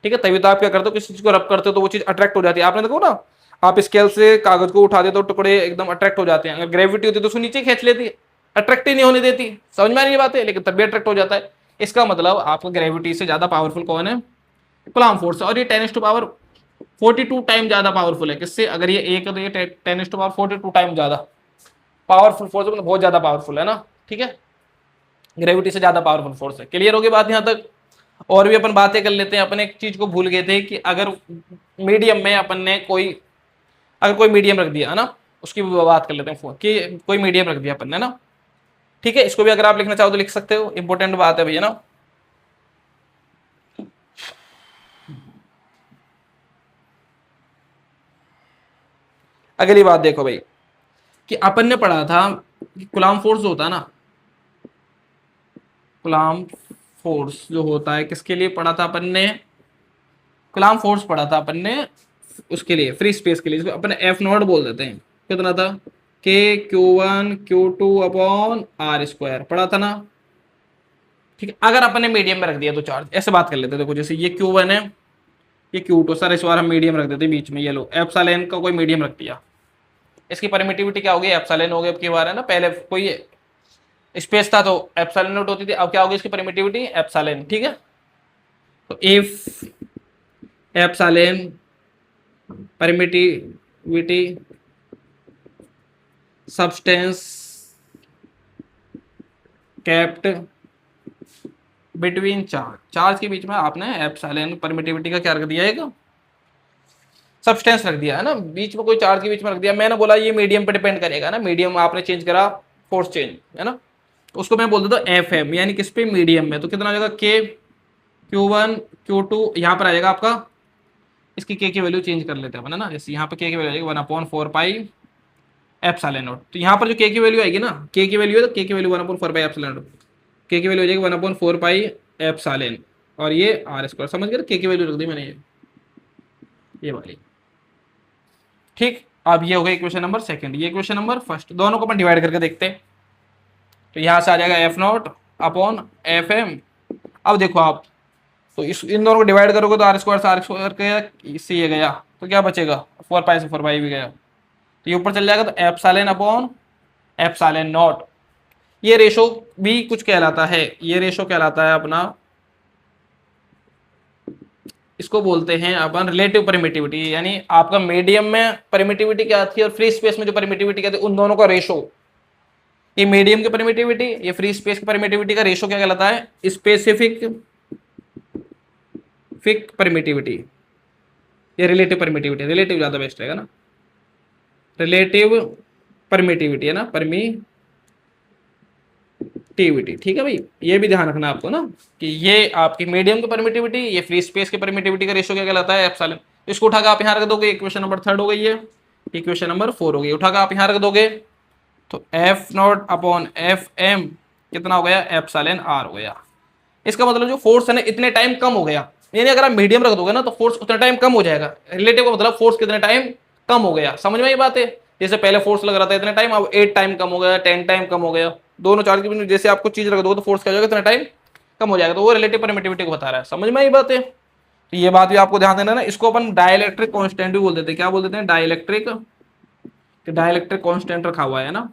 ठीक है। तभी तो आप क्या करते हो, किसी चीज को रब करते हो तो वो चीज अट्रैक्ट हो जाती है। आपने देखो ना, आप स्केल से कागज को उठा देते हो, टुकड़े एकदम अट्रैक्ट हो जाते हैं। अगर ग्रेविटी होती तो उसको नीचे खींच लेती, अट्रैक्ट ही नहीं होने देती। समझ में आ रही है बात है, लेकिन तब भी अट्रैक्ट हो जाता है। इसका मतलब आपका ग्रेविटी से ज्यादा पावरफुल कौन है, कूलाम फोर्स। और ये 10⁻42 टाइम ज्यादा पावरफुल है किससे, अगर ये एक है तो ये 10⁻42 टाइम ज्यादा पावरफुल फोर्स, मतलब बहुत ज्यादा पावरफुल है ना, ठीक है, ग्रेविटी से ज्यादा पावरफुल फोर्स है। क्लियर होगी बात यहां तक। और भी अपन बातें कर लेते हैं। अपन एक चीज को भूल गए थे कि अगर मीडियम में अपन ने अगर कोई मीडियम रख दिया है ना, उसकी भी बात कर लेते हैं कि कोई मीडियम रख दिया अपन ने ना, ठीक है। इसको भी अगर आप लिखना चाहो तो लिख सकते हो, इंपॉर्टेंट बात है भैया ना। अगली बात देखो भाई, कि अपन ने पढ़ा था कि कूलाम फोर्स होता है ना, कूलाम फोर्स जो होता है किसके लिए पढ़ा था अपन ने, कूलाम फोर्स पढ़ा था अपन ने उसके लिए, फ्री स्पेस के लिए, इसको अपन एफ नॉट बोल देते हैं। कितना था, K Q1 Q2 upon R square, पढ़ा था ना, ठीक है। अगर अपन ने मीडियम में रख दिया तो चार्ज ऐसे बात कर लेते हैं। देखो जैसे ये Q1 है, ये Q2, सर इस बार हम मीडियम रख देते बीच में, ये लो एप्सिलॉन का कोई मीडियम रख दिया, इसकी परमिटिविटी क्या होगी, एप्सिलॉन हो गई। अब की बार है ना, पहले कोई स्पेस था तो एप्सिलॉन नॉट होती थी, अब क्या होगी इसकी परमिटिविटी, एप्सिलॉन, ठीक है। तो if epsilon permittivity substance kept between charge के बीच में आपने एप्सिलॉन परमिटिविटी का क्या रख दिया, एक सब्सटेंस रख दिया है ना, बीच में कोई चार्ज के बीच में रख दिया। मैंने बोला ये मीडियम पे डिपेंड करेगा ना, मीडियम आपने चेंज करा, फोर्स चेंज है ना, उसको मैं बोल देता हूँ एफ एम, यानी किस पे, मीडियम में। तो कितना हो जाएगा, K Q1 Q2, यहाँ पर आ जाएगा आपका, इसकी के की वैल्यू चेंज कर लेते हैं अपन, है ना। जैसे यहाँ पे के की वैल्यू आएगी 1/4 पाई एप्सिलॉन नॉट। तो यहाँ पर जो के की वैल्यू आएगी ना, के की वैल्यू है तो के की वैल्यू 1/4 पाई एप्सिलॉन नॉट, के की वैल्यू हो जाएगी 1/4 पाई एप्सिलॉन, और ये आर स्क्वायर। समझ गए, के की वैल्यू रख दी मैंने ये वाली, ठीक। अब ये हो गया इक्वेशन नंबर सेकंड, ये इक्वेशन नंबर फर्स्ट। दोनों को अपन डिवाइड करके देखते हैं। तो यहां से आ जाएगा F naught upon F M. अब देखो आप, तो इन दोनों को डिवाइड करोगे तो आर स्क्वायर गया, इससे ये गया, तो क्या बचेगा, 4 पाई से 4 पाई भी गया, तो ये ऊपर चल जाएगा। तो एप्सिलॉन अपॉन एप्सिलॉन नॉट, ये रेशो भी कुछ कहलाता है, ये रेशो कहलाता है अपना, इसको बोलते हैं अपन रिलेटिव परमिटिविटी, यानी आपका मीडियम में परमिटिविटी क्या आती है और फ्री स्पेस में जो परमिटिविटी क्या आती है, उन दोनों का रेशो। ये मीडियम की परमिटिविटी, ये फ्री स्पेस की परमिटिविटी का रेशो क्या कहलाता है, स्पेसिफिक परमिटिविटी, ये रिलेटिव परमिटिविटी, रिलेटिव ज्यादा बेस्ट रहेगा ना, रिलेटिव परमिटिविटी है ना, परमिटिविटी, ठीक है भाई। ये भी ध्यान रखना आपको ना, कि ये आपकी मीडियम की परमिटिविटी, ये फ्री स्पेस की परमिटिविटी का रेशो क्या कहलाता है, एप्सिलॉन। इसको उठाकर आप यहाँ रख दोगे, इक्वेशन नंबर 3 हो गई है, इक्वेशन नंबर 4 हो गई, उठाकर आप यहाँ रख दोगे तो F naught upon F M कितना हो गया, एप्सिलॉन आर हो गया। इसका मतलब जो फोर्स है ना इतने टाइम कम हो गया, यानी अगर आप मीडियम रख दोगे ना तो फोर्स उतना टाइम कम हो जाएगा। रिलेटिव का मतलब फोर्स कितने टाइम कम हो गया, समझ में ये बात है। जैसे पहले फोर्स लग रहा था इतने टाइम, अब 8 टाइम कम हो गया, 10 टाइम कम हो गया। दोनों चार्ज के बीच में जैसे आपको चीज रख दोगे तो फोर्स क्या हो जाएगा, इतना टाइम कम हो जाएगा, तो वो रिलेटिव परमिटिविटी को बता रहा है। समझ में आई बात है? तो ये बात भी आपको ध्यान देना ना, इसको अपन डाइलेक्ट्रिक कांस्टेंट भी बोल देते हैं। क्या बोल देते हैं? डाइलेक्ट्रिक, डाइलेक्ट्रिक कांस्टेंट रखा हुआ है ना,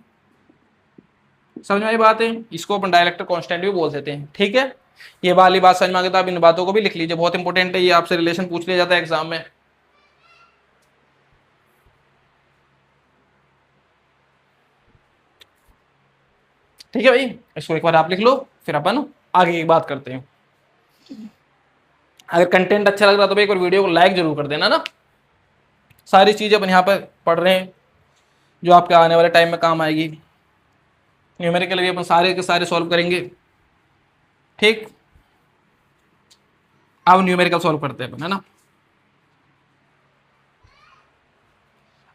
समझ में आई बात है? इसको अपन डाइलेक्ट्रिक कांस्टेंट भी बोल देते हैं। ठीक है, ये वाली बात समझ में आ गई तो आप इन बातों को भी लिख लीजिए, बहुत इंपॉर्टेंट है ये, आपसे रिलेशन पूछ लिया जाता है एग्जाम में। ठीक है भाई, इसको एक बार आप लिख लो, फिर अपन आगे की बात करते हैं। अगर कंटेंट अच्छा लग रहा तो भाई एक बार वीडियो को लाइक जरूर कर देना ना। सारी चीजें अपन यहाँ पर पढ़ रहे हैं जो आपके आने वाले टाइम में काम आएगी। न्यूमेरिकल भी अपन सारे के सारे सॉल्व करेंगे। ठीक, अब न्यूमेरिकल सॉल्व करते हैं अपन, है ना।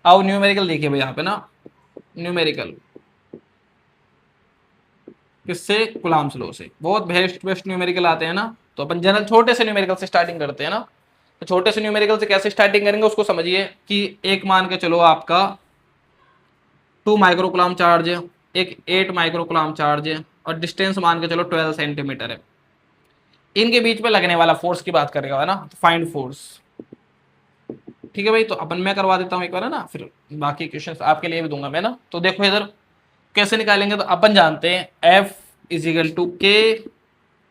अब न्यूमेरिकल देखिए भाई यहाँ पे ना, न्यूमेरिकल किससे? कुलाम्स लॉ से। बहुत बेस्ट बेस्ट न्यूमेरिकल आते हैं ना, तो अपन जनरल छोटे से न्यूमेरिकल से स्टार्टिंग करते हैं ना। तो छोटे से न्यूमेरिकल से कैसे स्टार्टिंग करेंगे उसको समझिए कि एक मान के चलो आपका 2 माइक्रोकुलाम चार्ज है, एक 8 माइक्रोकुलाम चार्ज है, और डिस्टेंस मान के चलो 12 सेंटीमीटर है। इनके बीच में लगने वाला फोर्स की बात करेगा, है ना, तो फाइंड फोर्स। ठीक है भाई, तो अपन मैं करवा देता हूँ एक बार, है ना, फिर बाकी क्वेश्चंस आपके लिए भी दूंगा मैं ना। तो देखो इधर कैसे निकालेंगे, तो अपन जानते हैं F इजिकल टू के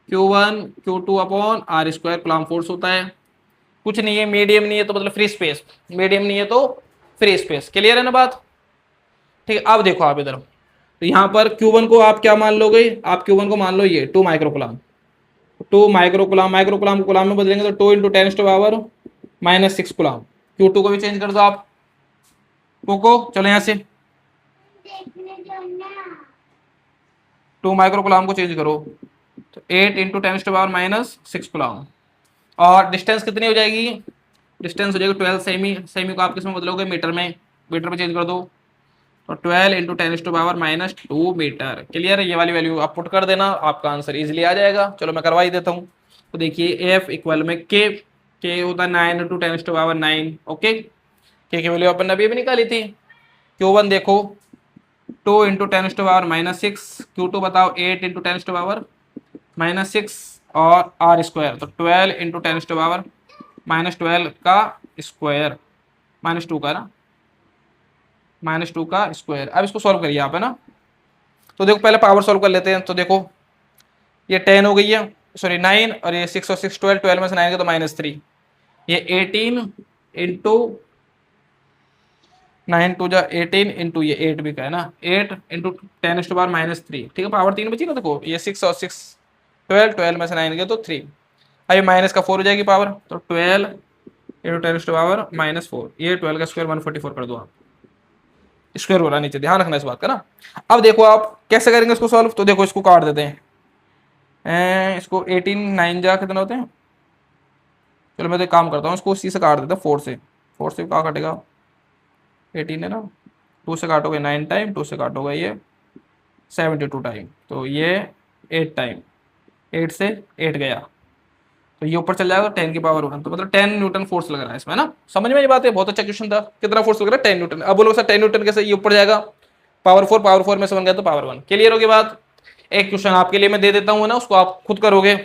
Q1 Q2 upon R square coulomb force होता है। कुछ नहीं है, मीडियम नहीं है तो मतलब फ्री स्पेस, मीडियम नहीं है तो फ्री स्पेस। क्लियर है ना बात? ठीक है, अब देखो आप इधर, तो यहाँ पर Q1 को आप क्या मान लोगे? आप Q1 को मान लो ये 2 माइक्रोकुलाम, 2 माइक्रोकुलाम, माइक्रोकुलाम को कुलाम में बदलेंगे तो 2 इंटू 10⁻⁻⁻⁻⁶ कुलाम। Q2 को भी चेंज कर दो आप, को चलो यहाँ से 2 माइक्रोकुलाम को चेंज करो तो 8 इंटू 10⁻⁻⁶ कुलाम। और डिस्टेंस कितनी हो जाएगी? डिस्टेंस हो जाएगी 12 सेमी। सेमी को आप किस में बदलोगे? मीटर में। मीटर में चेंज कर दो तो 12 इंटू 10⁻⁻⁻2 मीटर। क्लियर है? ये वाली वैल्यू आप पुट कर देना, आपका आंसर इजिली आ जाएगा। चलो मैं करवा ही देता हूँ। तो देखिए एफ इक्वल में के होता है 9 इंटू 10⁻⁹ ओके। के की वैल्यू अपन ने अभी भी निकाली थी। Q1 देखो 2 इंटू 10⁻⁻⁶, Q2 बताओ 8 इंटू 10⁻⁻⁶, और आर स्क्वायर तो 12 इंटू 10⁻⁻12 का स्क्वायर, -2 का ना, -2 का स्क्वायर। अब इसको सॉल्व करिए आप, है ना। तो देखो पहले पावर सॉल्व कर लेते हैं। तो देखो ये 10 हो गई है, सॉरी 9, और ये 6 और 6 12, 12 में से 9 तो -3। ये 18 इंटू 9 टू जा 18 इंटू ये 8 भी का है ना, 8 इंटू 10⁻⁻3। ठीक है, पावर 3 बची ना। देखो ये 6 और 6 12, 12 में से 9 गए तो 3। अभी माइनस का 4 हो जाएगी पावर, तो 12 इंटू 10⁻⁻4, ये 12 का स्क्वायर 144 कर दो आप। स्क्वायर हो रहा नीचे, ध्यान रखना इस बात का ना। अब देखो आप कैसे करेंगे इसको सॉल्व। तो देखो इसको काट देते हैं, इसको 18 9 जा कितना होते हैं। चलो मैं तो एक काम करता हूँ, इसको उसी से काट देता हूँ, 4 से। 4 से क्या कटेगा? 18 है ना, 2 से काटोगे 9 टाइम, 2 से काटोगे ये 72 टाइम, तो ये 8 टाइम, 8 से 8 गया तो ये ऊपर चल जाएगा 10 की पावर 1। तो मतलब 10 न्यूटन फोर्स लग रहा है इसमें ना। समझ में ये बात है? बहुत अच्छा क्वेश्चन था। कितना फोर्स लग रहा है? 10 न्यूटन। अब बोलो सर 10 न्यूटन कैसे ये ऊपर जाएगा? पावर 4, पावर 4 में से बन गया तो पावर 1। क्लियर होगी बात? एक क्वेश्चन आपके लिए मैं दे देता हूँ ना, उसको आप खुद करोगे।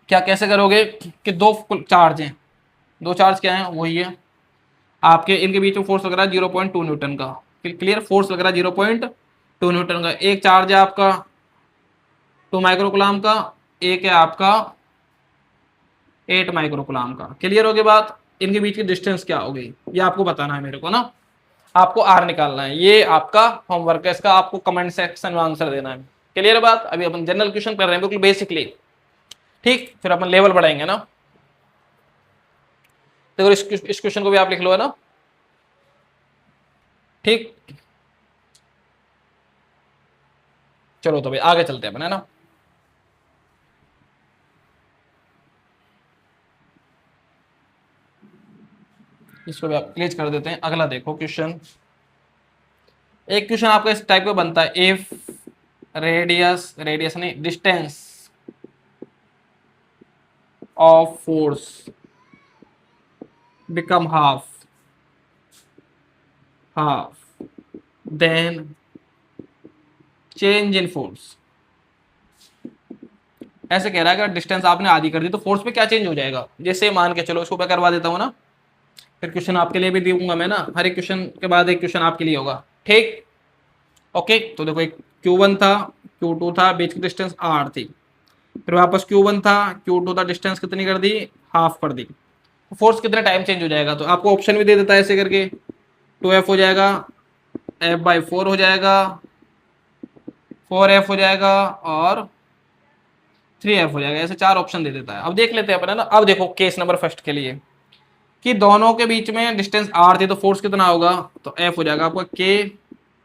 क्या कैसे करोगे कि दो चार्ज हैं, दो चार्ज क्या है? वही है आपके, इनके बीच में फोर्स लग रहा है 0.2 न्यूटन का। क्लियर? फोर्स लग रहा है 0.2 न्यूटन का। एक चार्ज है आपका 2 माइक्रोकुलाम का, एक है आपका 8 माइक्रोकुलाम का। क्लियर हो गई बात? इनके बीच की डिस्टेंस क्या हो गई ये आपको बताना है मेरे को ना, आपको आर निकालना है। ये आपका होमवर्क है, इसका आपको कमेंट सेक्शन में आंसर देना है। क्लियर बात? अभी अपन जनरल क्वेश्चन कर रहे हैं बिल्कुल बेसिकली। ठीक, फिर अपन लेवल बढ़ाएंगे ना। देखो इस क्वेश्चन को भी आप लिख लो, है ना। ठीक, चलो तो भाई आगे चलते हैं अपन, है ना। इसको भी आप क्लियर कर देते हैं। अगला देखो क्वेश्चन, एक क्वेश्चन आपका इस टाइप का बनता है, इफ रेडियस, रेडियस नहीं, distance of force become half then change in force. ऐसे कह रहा है कि डिस्टेंस आपने आधी कर दी तो फोर्स पे क्या चेंज हो जाएगा। जैसे मान के चलो, इसको मैं करवा देता हूँ ना, फिर क्वेश्चन आपके लिए भी दूंगा मैं ना, हर एक क्वेश्चन के बाद एक क्वेश्चन आपके लिए होगा, ठीक। ओके, तो देखो एक Q1 था, Q2 था, बीच की डिस्टेंस R थी, फिर वापस Q1 था, Q2 था, डिस्टेंस कितनी कर दी, हाफ कर दी। फोर्स कितने टाइम चेंज हो जाएगा, तो आपको ऑप्शन भी दे देता है ऐसे करके, 2F हो जाएगा, F/4 हो जाएगा, 4F हो जाएगा और 3F हो जाएगा, ऐसे 4 ऑप्शन दे देता है। अब देख लेते हैं अपन, है ना। अब देखो केस नंबर फर्स्ट के लिए कि दोनों के बीच में डिस्टेंस R थी, तो फोर्स कितना होगा, तो F हो जाएगा आपका K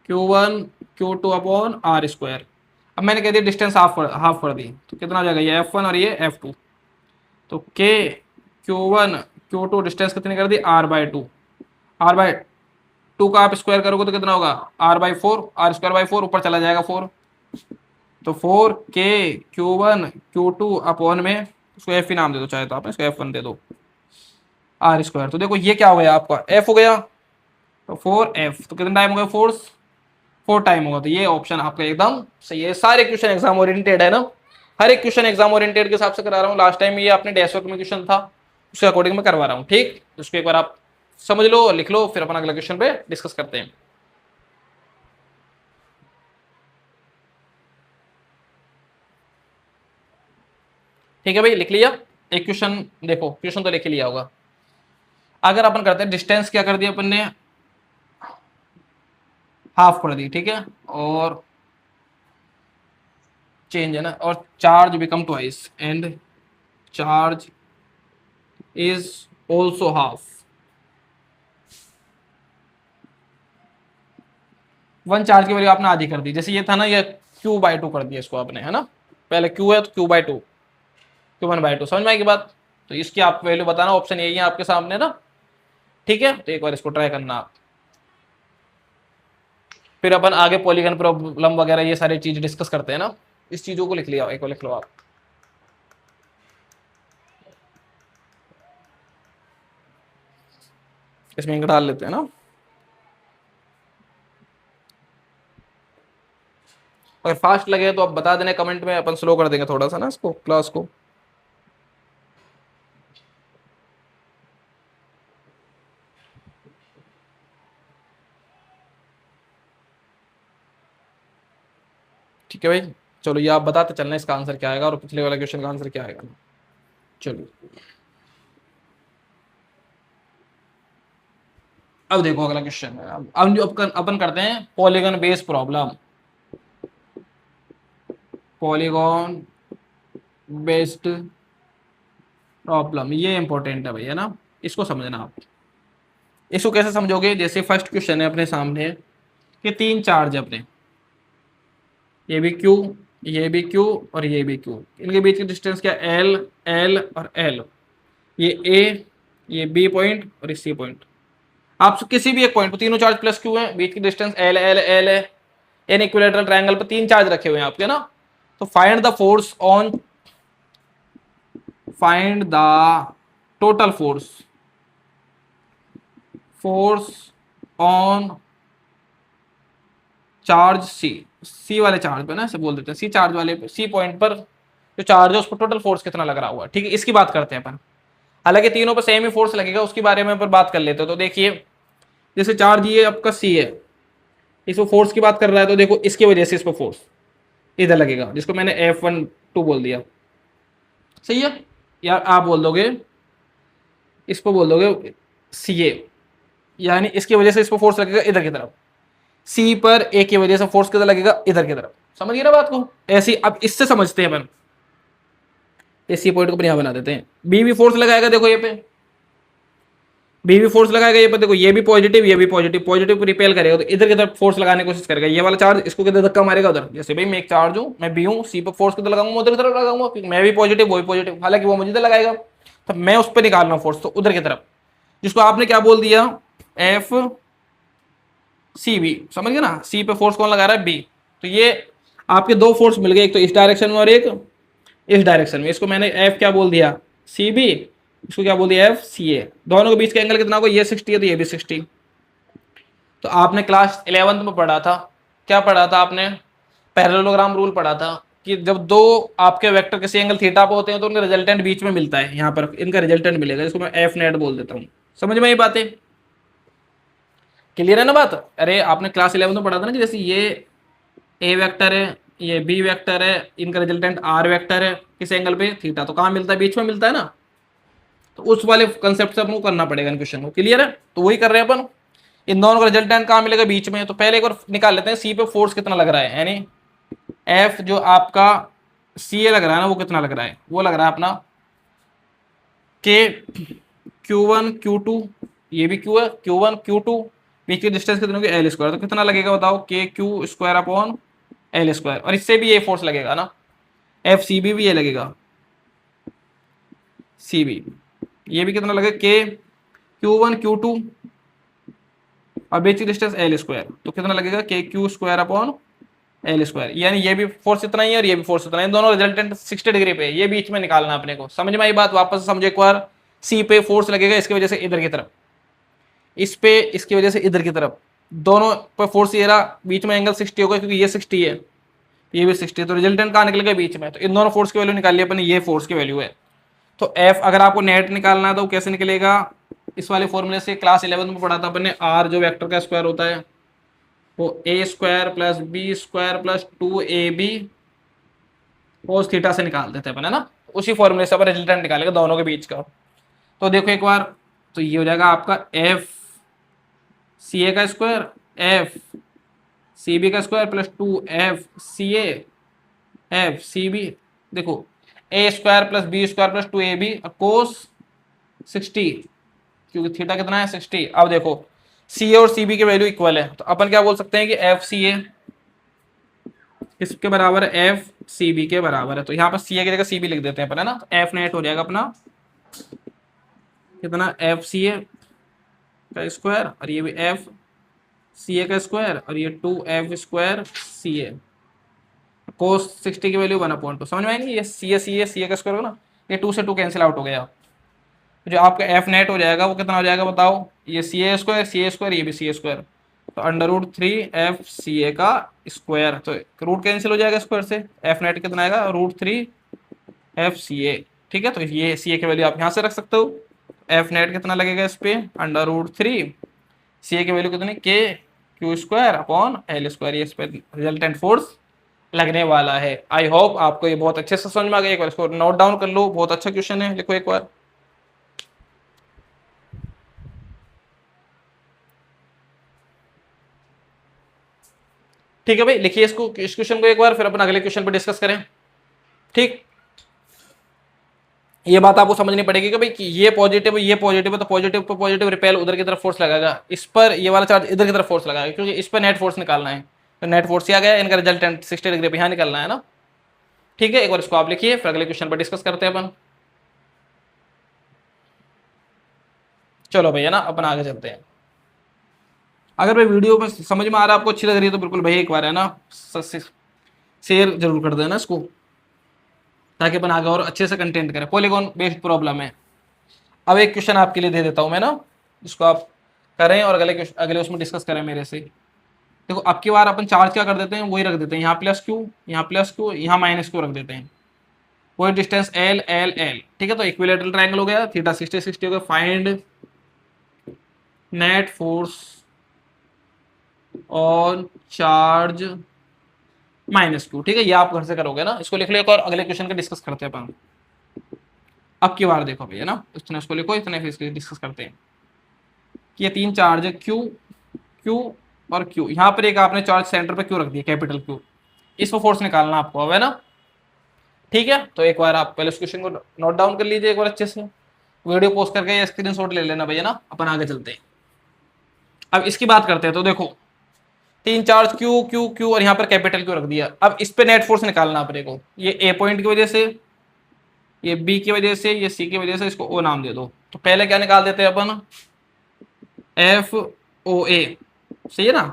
Q1 Q2 upon R²। अब मैंने कह दिया डिस्टेंस हाफ कर दी, तो कितना हो जाएगा, ये F1 और ये F2। तो Q1 Q2 डिस्टेंस कितनी कर दी, R/2। R/2 का आप स्क्वायर करोगे तो कितना होगा, R/4, R²/4, ऊपर चला जाएगा 4, तो 4K Q1 Q2 अपॉन में, उसको F ही नाम दे दो चाहे तो आप, इसको F1 दे दो, R²। तो देखो ये क्या हो गया आपका, F हो गया, तो 4F, तो कितना टाइम हो गया, फोर्स 4 टाइम होगा। तो ये ऑप्शन आपका एकदम सही है। सारे क्वेश्चन एग्जाम ओरिएंटेड है ना, हर एक क्वेश्चन एग्जाम ओरिएंटेड के हिसाब से करा रहा हूँ। लास्ट टाइम ये आपने डैश वर्क में क्वेश्चन था, उसके अकॉर्डिंग मैं करवा रहा हूँ, ठीक। उसको एक बार आप समझ लो, लिख लो, फिर अपन अगला क्वेश्चन पे डिस्कस करते हैं। ठीक है भाई, लिख लिया। एक क्वेश्चन देखो, क्वेश्चन तो लिख लिया होगा। अगर अपन करते हैं, डिस्टेंस क्या कर दिया अपन ने, हाफ कर दी, ठीक है, और चेंज है ना, और charge become twice and charge is also half. One charge की वैल्यू आपने आधी कर दी, जैसे ये था ना, ये Q/2 कर दिया इसको आपने, है ना। पहले Q है तो Q/2, Q1/2, समझ में आएगी बात। तो इसकी आप वैल्यू बताना, ऑप्शन यही है आपके सामने ना, ठीक है। तो एक बार इसको ट्राई करना आप, फिर अपन आगे पॉलीगन प्रॉब्लम वगैरह ये सारी चीज डिस्कस करते हैं ना। इस चीजों को लिख लिया, एक बार लिख लो आप। इसमें इंक डाल लेते हैं ना। अगर फास्ट लगे तो आप बता देना कमेंट में, अपन स्लो कर देंगे थोड़ा सा ना इसको, क्लास को। ठीक है भाई, चलो ये आप बताते चलना इसका आंसर क्या आएगा और पिछले वाला क्वेश्चन का आंसर क्या आएगा। चलो अब देखो अगला क्वेश्चन है। अब जो अपन करते हैं polygon based problem, polygon based problem, ये इंपॉर्टेंट है भाई, है ना। इसको समझना आप। इसको कैसे समझोगे, जैसे फर्स्ट क्वेश्चन है अपने सामने कि 3 चार्ज है अपने, ये भी Q, ये भी Q और ये भी Q। इनके बीच की डिस्टेंस क्या, L, L और L। ये A, ये B पॉइंट और ये C पॉइंट। आप किसी भी एक पॉइंट पर, तीनों चार्ज प्लस Q है, बीच की डिस्टेंस L, L, L है। इन इक्विलेटरल ट्रायंगल पर 3 चार्ज रखे हुए हैं आपके ना। तो find the force on, find the total force, force on charge C वाले चार्ज पे ना, ऐसे बोल देते हैं, सी चार्ज वाले पे, सी पॉइंट पर जो चार्ज है उस पर टोटल फोर्स कितना लग रहा हुआ है, ठीक है। इसकी बात करते हैं अपन। हालांकि तीनों पर सेम ही फोर्स लगेगा, उसके बारे में अपन बात कर लेते हैं। तो देखिए, जैसे चार्ज ये आपका सी है, इसको फोर्स की बात कर रहा है, तो देखो इसकी वजह से इस पर फोर्स इधर लगेगा, जिसको मैंने F12 बोल दिया, सही है। या आप बोल दोगे, इसको बोल दोगे CA, यानी इसकी वजह से इस पर फोर्स लगेगा इधर की तरफ। सी पर ए की वजह से फोर्स किधर लगेगा, इधर की तरफ। समझ गए ना बात को। ऐसी अब इससे समझते हैं अपन, सी पॉइंट को यहां बना देते हैं। बी भी फोर्स लगाएगा, देखो ये पे बी भी फोर्स लगाएगा, ये पे देखो, ये भी पॉजिटिव, ये भी पॉजिटिव, पॉजिटिव को रिपेल करेगा तो इधर की तरफ फोर्स लगाने की कोशिश करेगा। ये वाला चार्ज इसको किधर धक्का मारेगा, उधर। जैसे भाई मैं एक चार्ज हूं, मैं बी हूं, सी पर फोर्स किधर लगाऊंगा, उधर की तरफ लगाऊंगा, क्योंकि मैं भी पॉजिटिव, वो भी पॉजिटिव, हालांकि वो मुझे इधर लगाएगा, तो मैं उस पर निकाल रहा हूं फोर्स, तो उधर की तरफ, जिसको आपने क्या बोल दिया, एफ सी बी। समझ गए ना, सी पे फोर्स कौन लगा रहा है, बी। तो ये आपके दो फोर्स मिल गए, एक तो इस डायरेक्शन में और एक इस डायरेक्शन में। इसको मैंने एफ क्या बोल दिया, सी बी, इसको क्या बोल दिया, एफ सी ए। दोनों के बीच का एंगल कितना होगा, ये 60 है तो ये भी 60। तो आपने क्लास 11th में पढ़ा था, क्या पढ़ा था आपने, पैरेललोग्राम रूल पढ़ा था। कि जब दो आपके वेक्टर किसी एंगल थीटा पे होते हैं तो उनका रिजल्टेंट बीच में मिलता है, यहाँ पर इनका रिजल्टेंट मिलेगा, जिसको मैं एफ नेट बोल देता हूँ। समझ में ये बातें क्लियर है ना बात? अरे आपने क्लास 11 में पढ़ा था ना कि जैसे ये ए वेक्टर है, ये बी वेक्टर है, इनका रिजल्टेंट आर वेक्टर है, किस एंगल पे थीटा, तो कहाँ मिलता है? बीच में मिलता है ना। तो उस वाले कंसेप्ट से अपन को करना पड़ेगा क्वेश्चन को। क्लियर है? तो वही कर रहे हैं अपन। इन दोनों का रिजल्टेंट कहाँ मिलेगा? बीच में। तो पहले एक बार निकाल लेते हैं सी पे फोर्स कितना लग रहा है, यानी एफ जो आपका सी ए लग रहा है ना, वो कितना लग रहा है? वो लग रहा है अपना के Q1 Q2, ये भी Q है, Q1 Q2, बीच की डिस्टेंस कितनी होगी? L square. तो कितना लगेगा बताओ? के Q square upon L square. और इससे भी ये फोर्स लगेगा ना, एफ सी बी भी ये लगेगा, सी बी, ये भी कितना लगेगा? के Q1 Q2 और बीच की डिस्टेंस एल स्क्वायर, तो कितना लगेगा? के Q square upon L square. यानी ये भी फोर्स इतना ही है और ये भी फोर्स इतना है, दोनों रिजल्टेंट 60 डिग्री पे है, ये बीच में निकालना अपने को। समझ में आई बात? वापस समझो एक बार। सी पे फोर्स लगेगा इसकी वजह से इधर की तरफ, इस पे इसकी वजह से इधर की तरफ, दोनों पर फोर्स ये रहा, बीच में एंगल 60 होगा क्योंकि ये 60 है, ये भी 60 है, तो रिजल्टेंट कहाँ निकलेगा? बीच में। तो इन दोनों फोर्स की वैल्यू निकाल ली अपने, ये फोर्स की वैल्यू है। तो एफ अगर आपको नेट निकालना है तो कैसे निकलेगा? इस वाले फॉर्मूले से, क्लास 11 में पढ़ा था अपन ने, आर जो वेक्टर का स्क्वायर होता है वो A square plus B square plus 2ab cos theta से निकाल देते हैं अपन, है ना। उसी फॉर्मूले से अपन रिजल्टेंट निकालेगा दोनों के बीच का। तो देखो एक बार, तो ये हो जाएगा आपका एफ सी ए का स्क्वायर, एफ सी बी का square plus 2f C F C B. देखो A square plus B square plus 2ab cos 60, क्योंकि थीटा कितना है? 60। अब देखो सी ए और सी बी की वैल्यू इक्वल है, तो अपन क्या बोल सकते हैं कि एफ सी ए किसके बराबर है? एफ सी बी के बराबर है। तो यहाँ पर सी ए की जगह सी बी लिख देते हैं अपन, है ना। तो एफ नेट हो जाएगा अपना कितना? एफ सी ए का स्क्वायर और ये भी एफ सी ए का स्क्वायर और ये 2f स्क्वायर सी ए कोस 60 की वैल्यू 1/2। समझ में आएंगे? ये सी ए का स्क्वायर होगा ना, ये 2 से 2 कैंसिल आउट हो गया। जो आपका एफ नेट हो जाएगा वो कितना हो जाएगा बताओ? ये सी ए स्क्वायर, ये भी सी ए स्क्वायर, तो √3f सी ए का स्क्वायर, तो रूट कैंसिल हो जाएगा स्क्वायर से, एफ नेट कितना आएगा? √3f सी ए। ठीक है, तो ये सी ए की वैल्यू आप यहाँ से रख सकते हो। एफ नेट कितना लगेगा इस पे? √3 सी ए की वैल्यू कितनी? के Q square upon L square. ये इस पर रिजल्टेंट फोर्स लगने वाला है। आई होप आपको ये बहुत अच्छे से समझ में आ गया। एक बार इसको नोट डाउन कर लो, बहुत अच्छा क्वेश्चन है, लिखो एक बार। ठीक है भाई, लिखिए इसको, इस क्वेश्चन को एक बार, फिर अपन अगले क्वेश्चन पर डिस्कस करें। ठीक, ये बात आपको समझनी पड़ेगी कि भाई कि ये पॉजिटिव है तो पॉजिटिव पर पॉजिटिव रिपेल उधर की तरफ फोर्स लगाएगा, इस पर ये वाला चार्ज इधर की तरफ फोर्स लगाएगा, क्योंकि इस पर नेट फोर्स निकालना है। तो नेट फोर्स ही आ गया, इनका रिजल्टेंट 60 डिग्री पे यहाँ निकलना है ना। ठीक है, एक बार इसको आप लिखिए, फिर अगले क्वेश्चन पर डिस्कस करते हैं अपन। चलो भैया ना, अपन आगे चलते हैं। अगर भाई वीडियो में समझ में आ रहा है, आपको अच्छी लग रही है, तो बिल्कुल भाई एक बार है ना शेयर जरूर कर देना इसको, ताकि अपन आगे और अच्छे से कंटेंट करें। पॉलीगॉन बेस्ड प्रॉब्लम है। अब एक क्वेश्चन आपके लिए दे देता हूं मैं ना, जिसको आप करें और अगले उसमें डिस्कस करें मेरे से। देखो अब की बार अपन चार्ज क्या कर देते हैं, वही रख देते हैं, यहाँ +q, यहाँ +q, यहाँ -q रख देते हैं, वही डिस्टेंस l l l। ठीक है, तो इक्विलेटरल ट्रायंगल हो गया, थीटा 60 60 हो गया। Find net force on charge -q। ठीक है, ये आप घर से करोगे ना, इसको लिख लो एक और अगले क्वेश्चन का डिस्कस करते हैं अपन। अब की बार देखो भैया ना, इतने इसको लिखो, इतने फिर इसको डिस्कस करते हैं कि ये 3 चार्ज है, Q Q और Q। यहाँ पर एक आपने चार्ज सेंटर पे Q रख दिया, कैपिटल Q, इस पर फोर्स निकालना आपको, अब है ना। ठीक है, तो एक बार आप पहले उस क्वेश्चन को नोट डाउन कर लीजिए एक बार अच्छे से, वीडियो पोस्ट करके स्क्रीनशॉट ले लेना भैया ना। अपन आगे चलते हैं, अब इसकी बात करते हैं। तो देखो 3 चार्ज Q Q Q और यहाँ पर कैपिटल Q रख दिया। अब इस पे नेट फोर्स निकालना अपने को, ये A पॉइंट की वजह से, ये B की वजह से, ये C की वजह से, इसको O नाम दे दो। तो पहले क्या निकाल देते हैं अपन? FOA, सही है ना।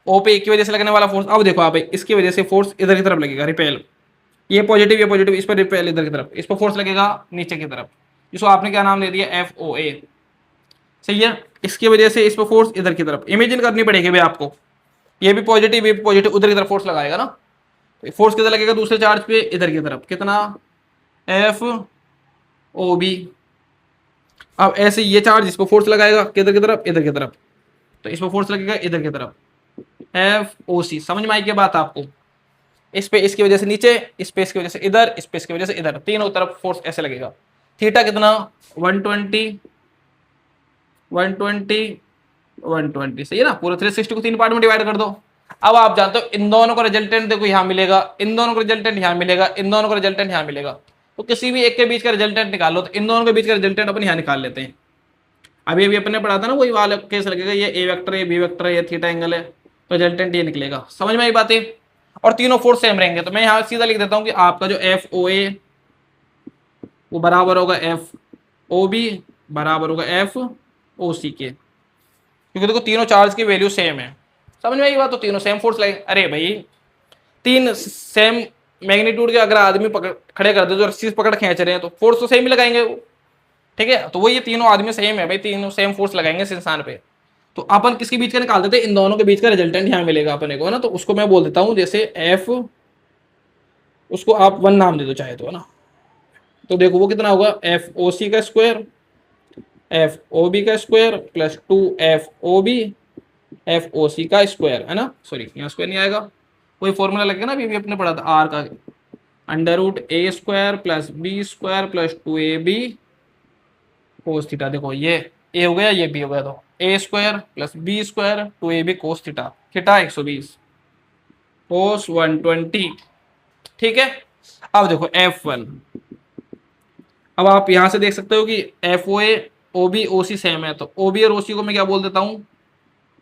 O पे A की वजह से लगने वाला फोर्स। अब देखो आप, इसकी वजह से फोर्स इधर की तरफ लगेगा, रिपेल, ये पॉजिटिव, इस पर रिपेल इधर की तरफ, इस पर फोर्स लगेगा नीचे की तरफ, जिसको आपने क्या नाम दे दिया? FOA, सही है। इसकी वजह से इस पर फोर्स इधर की तरफ, इमेजिन करनी पड़ेगी भाई आपको, ये भी पॉजिटिव उधर की तरफ फोर्स लगाएगा ना। तो फोर्स कितना लगेगा दूसरे चार्ज पे, इधर की तरफ, कितना, एफ ओ बी। अब ऐसे ये चार्ज इस पर फोर्स लगाएगा किधर की तरफ, इधर की तरफ, तो इस पर फोर्स लगेगा इधर की तरफ, एफ ओ सी। समझ में आई क्या बात आपको? इस पे इसकी वजह से नीचे, इस पे इसकी वजह से इधर, इस पे इसकी वजह से इधर, तीनों तरफ फोर्स ऐसे लगेगा। थीटा कितना, 120 120 120, सही है ना। पूरा 360 को 3 पार्ट में डिवाइड कर दो। अब आप जानते हो इन दोनों का रिजल्टेंट देखो यहां मिलेगा, इन दोनों का रिजल्टेंट यहां मिलेगा, इन दोनों का रिजल्टेंट यहां मिलेगा। तो किसी भी एक के बीच का रिजल्टेंट निकालो, तो इन दोनों के बीच का रिजल्टेंट अपन यहां निकाल लेते हैं। अभी अभी अपने पढ़ा था ना, वही वाला केस लगेगा, ये ए वेक्टर है, ये बी वेक्टर है, ये थीटा एंगल है, तो रिजल्टेंट ये निकलेगा। समझ में आई बातें? और तीनों फोर्स सेम रहेंगे, तो मैं यहां सीधा लिख देता हूं कि आपका जो एफ ओ ए वो बराबर होगा एफ ओ बी बराबर होगा एफ ओ सी के, क्योंकि देखो तीनों चार्ज की वैल्यू सेम है। समझ में आई बात? तो तीनों सेम फोर्स लगे। अरे भाई तीन सेम मैग्नीट्यूड के अगर आदमी पकड़ खड़े कर दे जो रस्सी पकड़ खींच रहे हैं, तो फोर्स तो सेम ही लगाएंगे वो, ठीक है। तो वो ये तीनों आदमी सेम है भाई, तीनों सेम फोर्स लगाएंगे इस इंसान पे। तो अपन किसके बीच का निकाल देते हैं, इन दोनों के बीच का रिजल्टेंट यहाँ मिलेगा अपने को, है ना। तो उसको मैं बोल देता हूँ जैसे एफ, उसको आप 1 नाम दे दो चाहे तो, है ना। तो देखो वो कितना होगा, एफ ओ सी का स्क्वायर एफ ओ बी का square plus 2 FOB F O C का स्क्वायर, है ना। सॉरी यहाँ स्क्वायर नहीं आएगा, कोई फॉर्मूला लगेगा ना, अभी अपने पढ़ा था आर का, √A² plus B² plus 2AB cos theta. देखो ये ए हो गया, ये बी हो गया, तो A² plus B² 2AB cos theta, theta 120 कोस 120, ठीक है। अब देखो F1, अब आप यहां से देख सकते हो कि FOA OB OC सेम है, तो OB और OC को मैं क्या बोल देता हूँ,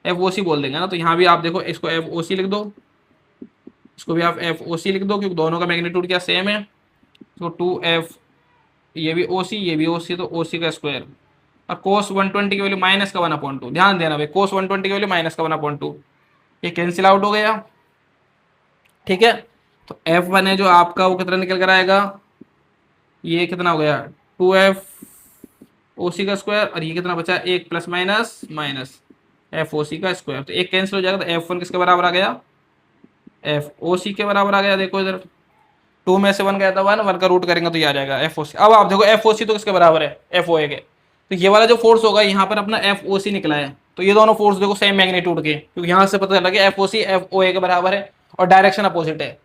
FOC बोल देंगे ना। तो यहाँ भी आप देखो इसको FOC लिख दो, इसको भी आप FOC लिख दो, क्योंकि दोनों का मैग्नीट्यूड क्या सेम है। तो 2F, ये भी OC ये भी OC, तो OC का स्क्वायर, और कोस 120 की वैल्यू माइनस का 1/2। ध्यान देना भाई, कोस 120 की वैल्यू माइनस का 1/2, ये कैंसिल आउट हो गया, ठीक है। तो F1 है जो आपका, वो कितना निकल कर आएगा, ये कितना हो गया 2F OC का स्क्वायर, और ये कितना बचा, एक प्लस माइनस माइनस FOC का स्क्वायर, तो एक कैंसिल हो जाएगा। तो F1 किसके बराबर आ गया, FOC के बराबर आ गया। देखो इधर 2 में से 1 गया था, 1 का रूट करेंगे तो ये आ जाएगा FOC। अब आप देखो FOC तो किसके बराबर है, FOA के। तो ये वाला जो फोर्स होगा यहाँ पर अपना FOC निकला है, तो ये दोनों फोर्स देखो सेम मैग्नीट्यूड के, क्योंकि यहाँ से पता चला कि FOC FOA के बराबर है और डायरेक्शन अपोजिट है।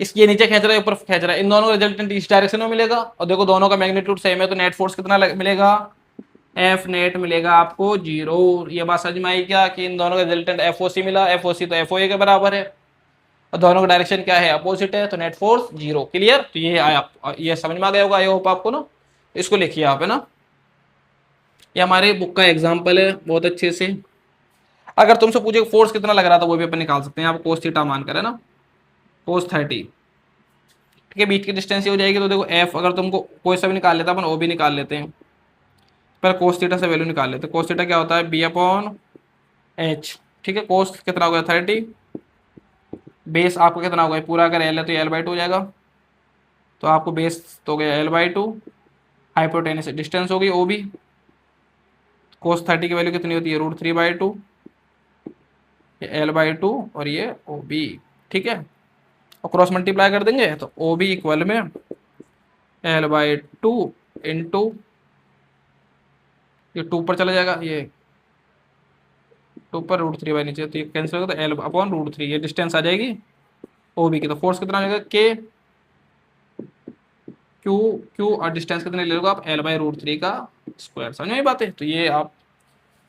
इसके नीचे खींच रहा है, ऊपर खींच रहा है, इन दोनों का रिजल्टेंट इस डायरेक्शन में मिलेगा। और देखो दोनों का मैग्नीट्यूड सेम है, तो नेट फोर्स कितना मिलेगा, F नेट मिलेगा आपको 0। ये बात समझ में आई क्या, कि इन दोनों का रिजल्टेंट FOC मिला, FOC तो FOA के बराबर है, और दोनों का डायरेक्शन क्या है, अपोजिट है, तो नेट फोर्स 0। क्लियर? तो ये आया, ये समझ में आ गया होगा आई होप आपको ना। इसको लिखिए आप, है ना। ये हमारे बुक का एग्जाम्पल है बहुत अच्छे से। अगर तुमसे पूछे फोर्स कितना लग रहा था, वो भी अपन निकाल सकते हैं। आप कोस थीटा मान कर, है ना, कोस 30, ठीक है। बीच की डिस्टेंस ये हो जाएगी। तो देखो एफ अगर तुमको कोई सा भी निकाल लेता, अपन ओ भी निकाल लेते हैं, पर कोस थीटा से वैल्यू निकाल लेते हैं। कोस थीटा क्या होता है, B/H, ठीक है। कोस कितना हो गया 30, बेस आपको कितना होगा, पूरा अगर L है तो L/2 हो जाएगा, तो आपको बेस तो हो गया L/2, हाइपोटेनस डिस्टेंस होगी OB। कोस 30 की वैल्यू कितनी होती है, √3/2, ये L/2 और ये OB, ठीक है। और क्रॉस मल्टीप्लाई कर देंगे तो OB इक्वल में L/2 इंटू, ये 2 पर चला जाएगा, ये 2 पर √3 नीचे, तो ये कैंसिल होगा, तो L/√3 ये डिस्टेंस आ जाएगी OB की। तो फोर्स कितना मिलेगा, K Q और डिस्टेंस कितने ले लोगे आप, L/√3 का स्क्वायर। समझ में बात है? तो ये आप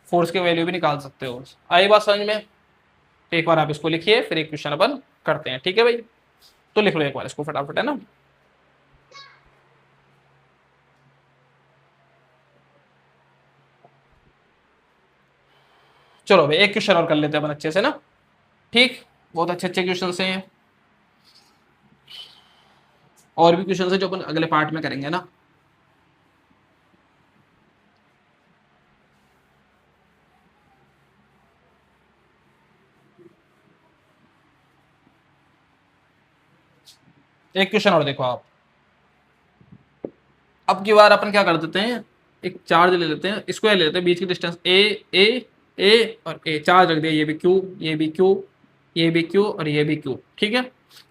फोर्स की वैल्यू भी निकाल सकते हो। आई बात समझ में? तो एक बार आप इसको लिखिए, फिर एक क्वेश्चन अपन करते हैं, ठीक है भाई। तो लिख लो एक बार इसको फटाफट, है ना। चलो भाई एक क्वेश्चन और कर लेते हैं अपन अच्छे से ना, ठीक। बहुत अच्छे अच्छे क्वेश्चन हैं, और भी क्वेश्चन है जो अपन अगले पार्ट में करेंगे ना। एक क्वेश्चन और देखो आप। अब की बार अपन क्या कर देते हैं, एक चार्ज ले लेते हैं, स्क्वायर ले लेते हैं, बीच की डिस्टेंस ए और ए, चार्ज रख दिया, ये भी क्यू ये भी क्यू ये भी क्यू और ये भी क्यू, ठीक है।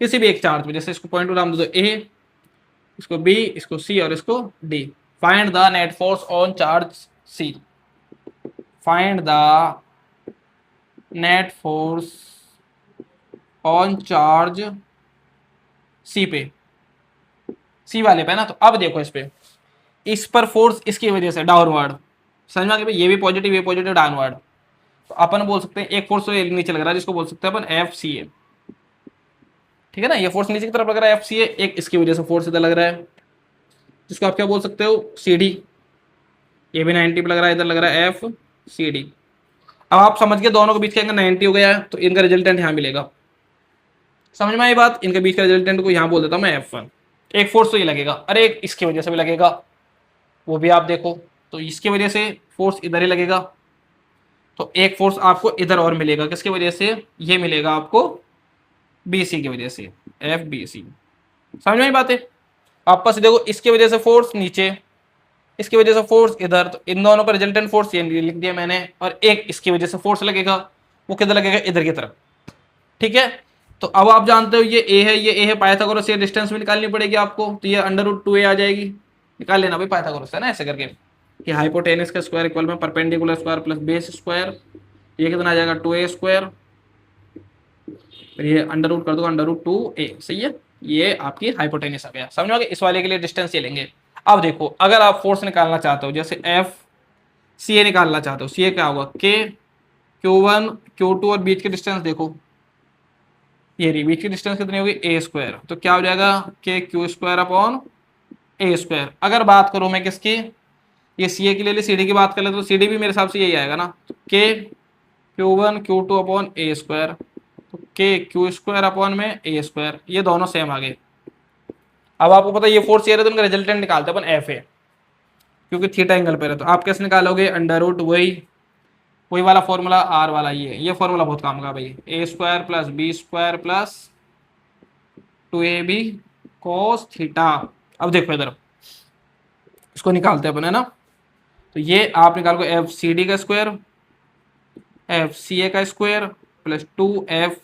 किसी भी एक चार्ज पे, जैसे इसको पॉइंट नाम दे दो ए, इसको बी, इसको सी और इसको D. Find the net force on charge C. Find the net force on charge C पे, सी वाले पे ना। तो अब देखो इस पे, इस पर फोर्स इसकी वजह से डाउनवर्ड, समझ में आ गया भाई, ये पॉजिटिव डाउनवर्ड। तो अपन बोल सकते हैं एक फोर्स तो नीचे लग रहा है, जिसको बोल सकते हैं अपन एफ सी ए। ठीक है ना, ये फोर्स नीचे की तरफ लग रहा है एफ सी ए, एक इसकी वजह से फोर्स इधर लग रहा है, जिसको आप क्या बोल सकते हो, सी डी। ये भी 90 पे लग रहा है, इधर लग रहा है एफ सी डी। अब आप समझ गए दोनों के बीच का एंगल 90 हो गया है, तो इनका रिजल्टेंट यहाँ मिलेगा। समझ में आई बात, इनके बीच का रिजल्टेंट को यहाँ बोल देता हूँ मैं F1। एक फोर्स तो ये लगेगा, अरे एक इसकी वजह से भी लगेगा, वो भी आप देखो। तो इसकी वजह से फोर्स इधर ही लगेगा, तो एक फोर्स आपको इधर और मिलेगा, किसकी वजह से, ये मिलेगा आपको BC की वजह से, FBC। समझ में आई बात है। आपस देखो, इसकी वजह से फोर्स नीचे, इसकी वजह से फोर्स इधर, तो इन दोनों का रिजल्टेंट फोर्स ये लिख दिया मैंने। और एक इसकी वजह से फोर्स लगेगा, वो किधर लगेगा, इधर की तरफ। ठीक है, तो अब आप जानते हो ये ए है, ये ए है, पाइथागोरस से डिस्टेंस भी निकालनी पड़ेगी आपको, तो ये √2a आ जाएगी। निकाल लेना भाई पाइथागोरस से ना, ऐसे करके कि हाइपोटेनस का स्क्वायर इक्वल में perpendicular square plus base square, ये कितना आ जाएगा 2a स्क्वायर, फिर ये अंडर रूट कर दो √2a। सही है, ये आपकी हाइपोटेनस आ गया। समझ में आ गया। इस वाले के लिए डिस्टेंस ये लेंगे। अब देखो, अगर आप फोर्स निकालना चाहते हो, जैसे एफ सी ए निकालना चाहते हो, सी ए क्या होगा, के Q1 Q2 और बीच की डिस्टेंस देखो, ये रही बीच की डिस्टेंस कितनी होगी, ए स्क्वायर। तो क्या हो जाएगा, के क्यू स्क्वायर अपॉन ए स्क्वायर। अगर बात करूं मैं किसकी, ये सी ए की ले ली, सी डी की बात कर ले तो सी डी भी मेरे हिसाब से यही आएगा ना, तो के Q1 Q2 अपॉन ए स्क्वायर, तो के क्यू स्क्वायर अपॉन में ए स्क्वायर, ये दोनों सेम आ गए। अब आपको पता है ये फोर्स ये रहे, तो उनका रिजल्टेंट निकालते हैं अपन एफ ए, क्योंकि थीटा एंगल पे रहे। तो आप कैसे निकालोगे, √ वही वाला फॉर्मूला आर वाला, ये फॉर्मूला बहुत काम का भाई, A square plus B square plus 2ab cos theta. अब देखो इधर, इसको निकालते हैं अपन, है ना। तो ये आप निकाल को एफ सी डी का स्क्वायर, एफ सी ए का स्क्वायर प्लस 2f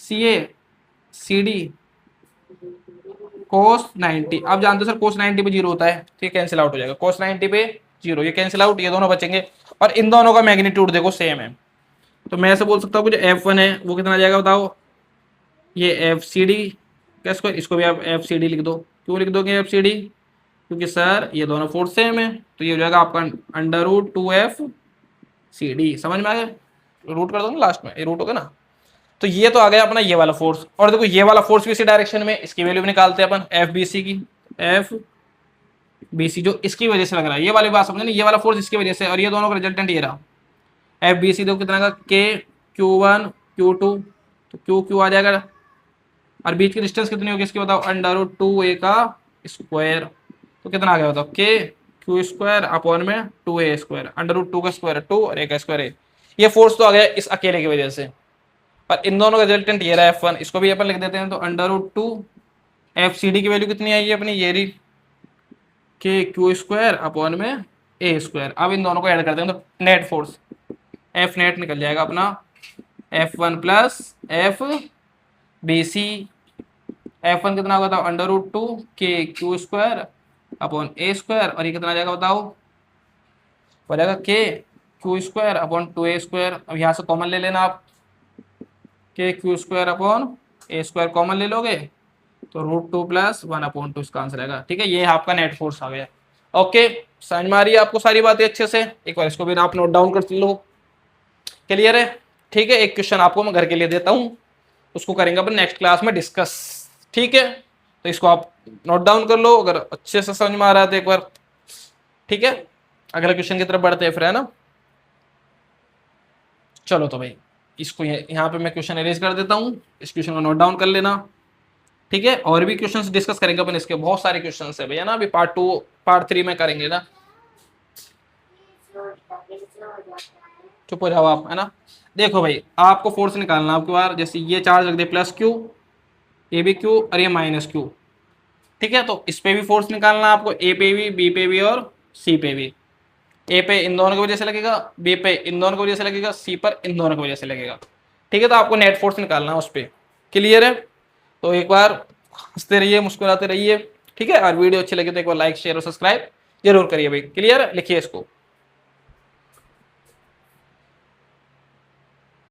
सी ए सी डी cos 90। अब जानते हो सर cos 90 पे 0 होता है, तो ये कैंसिल आउट हो जाएगा, cos 90 पे 0, ये कैंसिल आउट, ये दोनों बचेंगे। और इन दोनों का मैग्नीट्यूड देखो सेम है, तो मैं ऐसे बोल सकता हूँ कि जो F1 है वो कितना आ जाएगा बताओ, ये एफ सी डी का स्क्वायर, इसको भी आप एफ सी डी लिख दो। क्यों लिख दोगे एफ सी डी, क्योंकि सर ये दोनों फोर्स सेम है, तो ये हो जाएगा आपका √2f सी डी। समझ में आ गया, रूट कर दो ना लास्ट में, ये रूट होगा ना। तो ये तो आ गया अपना ये वाला फोर्स। और देखो ये वाला फोर्स भी इसी डायरेक्शन में, इसकी वैल्यू भी निकालते हैं अपन एफ बी सी की, एफ बी सी जो इसकी वजह से लग रहा है, ये वाली बात समझे ना, ये वाला फोर्स इसकी वजह से, और ये दोनों का रिजल्टेंट ये रहा। एफ बी सी देखो कितना का, के Q1 Q2, तो क्यू क्यू आ जाएगा, और बीच की डिस्टेंस कितनी होगी इसकी बताओ, √2a का स्क्वायर, तो कितना आ गया बताओ, के क्यू स्क्वायर अपॉन में 2a स्क्वायर, √2 का स्क्वायर 2 और a का स्क्वायर 1। ये फोर्स तो आ गया इस अकेले की वजह से, पर इन दोनों का रिजल्टेंट ये रहा F1, इसको भी अपन लिख देते हैं। तो √2 एफ सी डी की वैल्यू कितनी आई है अपनी, ये रही के क्यू स्क्वायर अपॉन में ए स्क्वायर। अब इन दोनों को ऐड करते हैं, तो नेट फोर्स एफ नेट निकल जाएगा अपना F1 plus F B C. F1 कितना होगा बताओ, √2 के क्यू स्क्वायर अपॉन ए स्क्वायर, और ये कितना आ जाएगा बताओ, हो जाएगा के Q square upon 2a square. अब यहाँ से कॉमन ले लेना आप, के क्यू स्क्वायर अपॉन ए स्क्वायर कॉमन ले लोगे, तो √2 प्लस 1/2 इसका आंसर आएगा। ठीक है, ये आपका नेट फोर्स आ गया। ओके, समझ में आ रही है आपको सारी बातें अच्छे से, एक बार इसको भी आप नोट डाउन कर लो। क्लियर है, ठीक है। एक क्वेश्चन आपको मैं घर के लिए देता हूँ, उसको करेंगे अपन नेक्स्ट क्लास में डिस्कस। ठीक है, तो इसको आप नोट डाउन कर लो, अगर अच्छे से समझ में आ रहा है तो एक बार। ठीक है, अगले क्वेश्चन की तरफ बढ़ते हैं फिर, है ना। चलो तो भाई इसको यहाँ पे मैं क्वेश्चन अरेंज कर देता हूँ, इस क्वेश्चन को नोट डाउन कर लेना। ठीक है, और भी क्वेश्चंस डिस्कस करेंगे अपन, इसके बहुत सारे क्वेश्चंस है भैया ना, अभी पार्ट 2 पार्ट 3 में करेंगे ना। चुप हो जाओ आप, है ना। देखो भाई आपको फोर्स निकालना आपके बार, जैसे ये चार्ज रख दे plus Q, A B Q और ये माइनस क्यू। ठीक है, तो इस पे भी फोर्स निकालना आपको, ए पे भी, बी पे भी और सी पे भी। ए पे इन दोनों की वजह से लगेगा, बी पे इन दोनों की वजह से लगेगा, सी पर इन दोनों की वजह से लगेगा। ठीक है, तो आपको नेट फोर्स निकालना है उस पर। क्लियर है, तो एक बार हंसते रहिए, मुस्कुराते रहिए, ठीक है। और वीडियो अच्छी लगी तो एक बार लाइक शेयर और सब्सक्राइब जरूर करिए भाई। क्लियर, लिखिए इसको।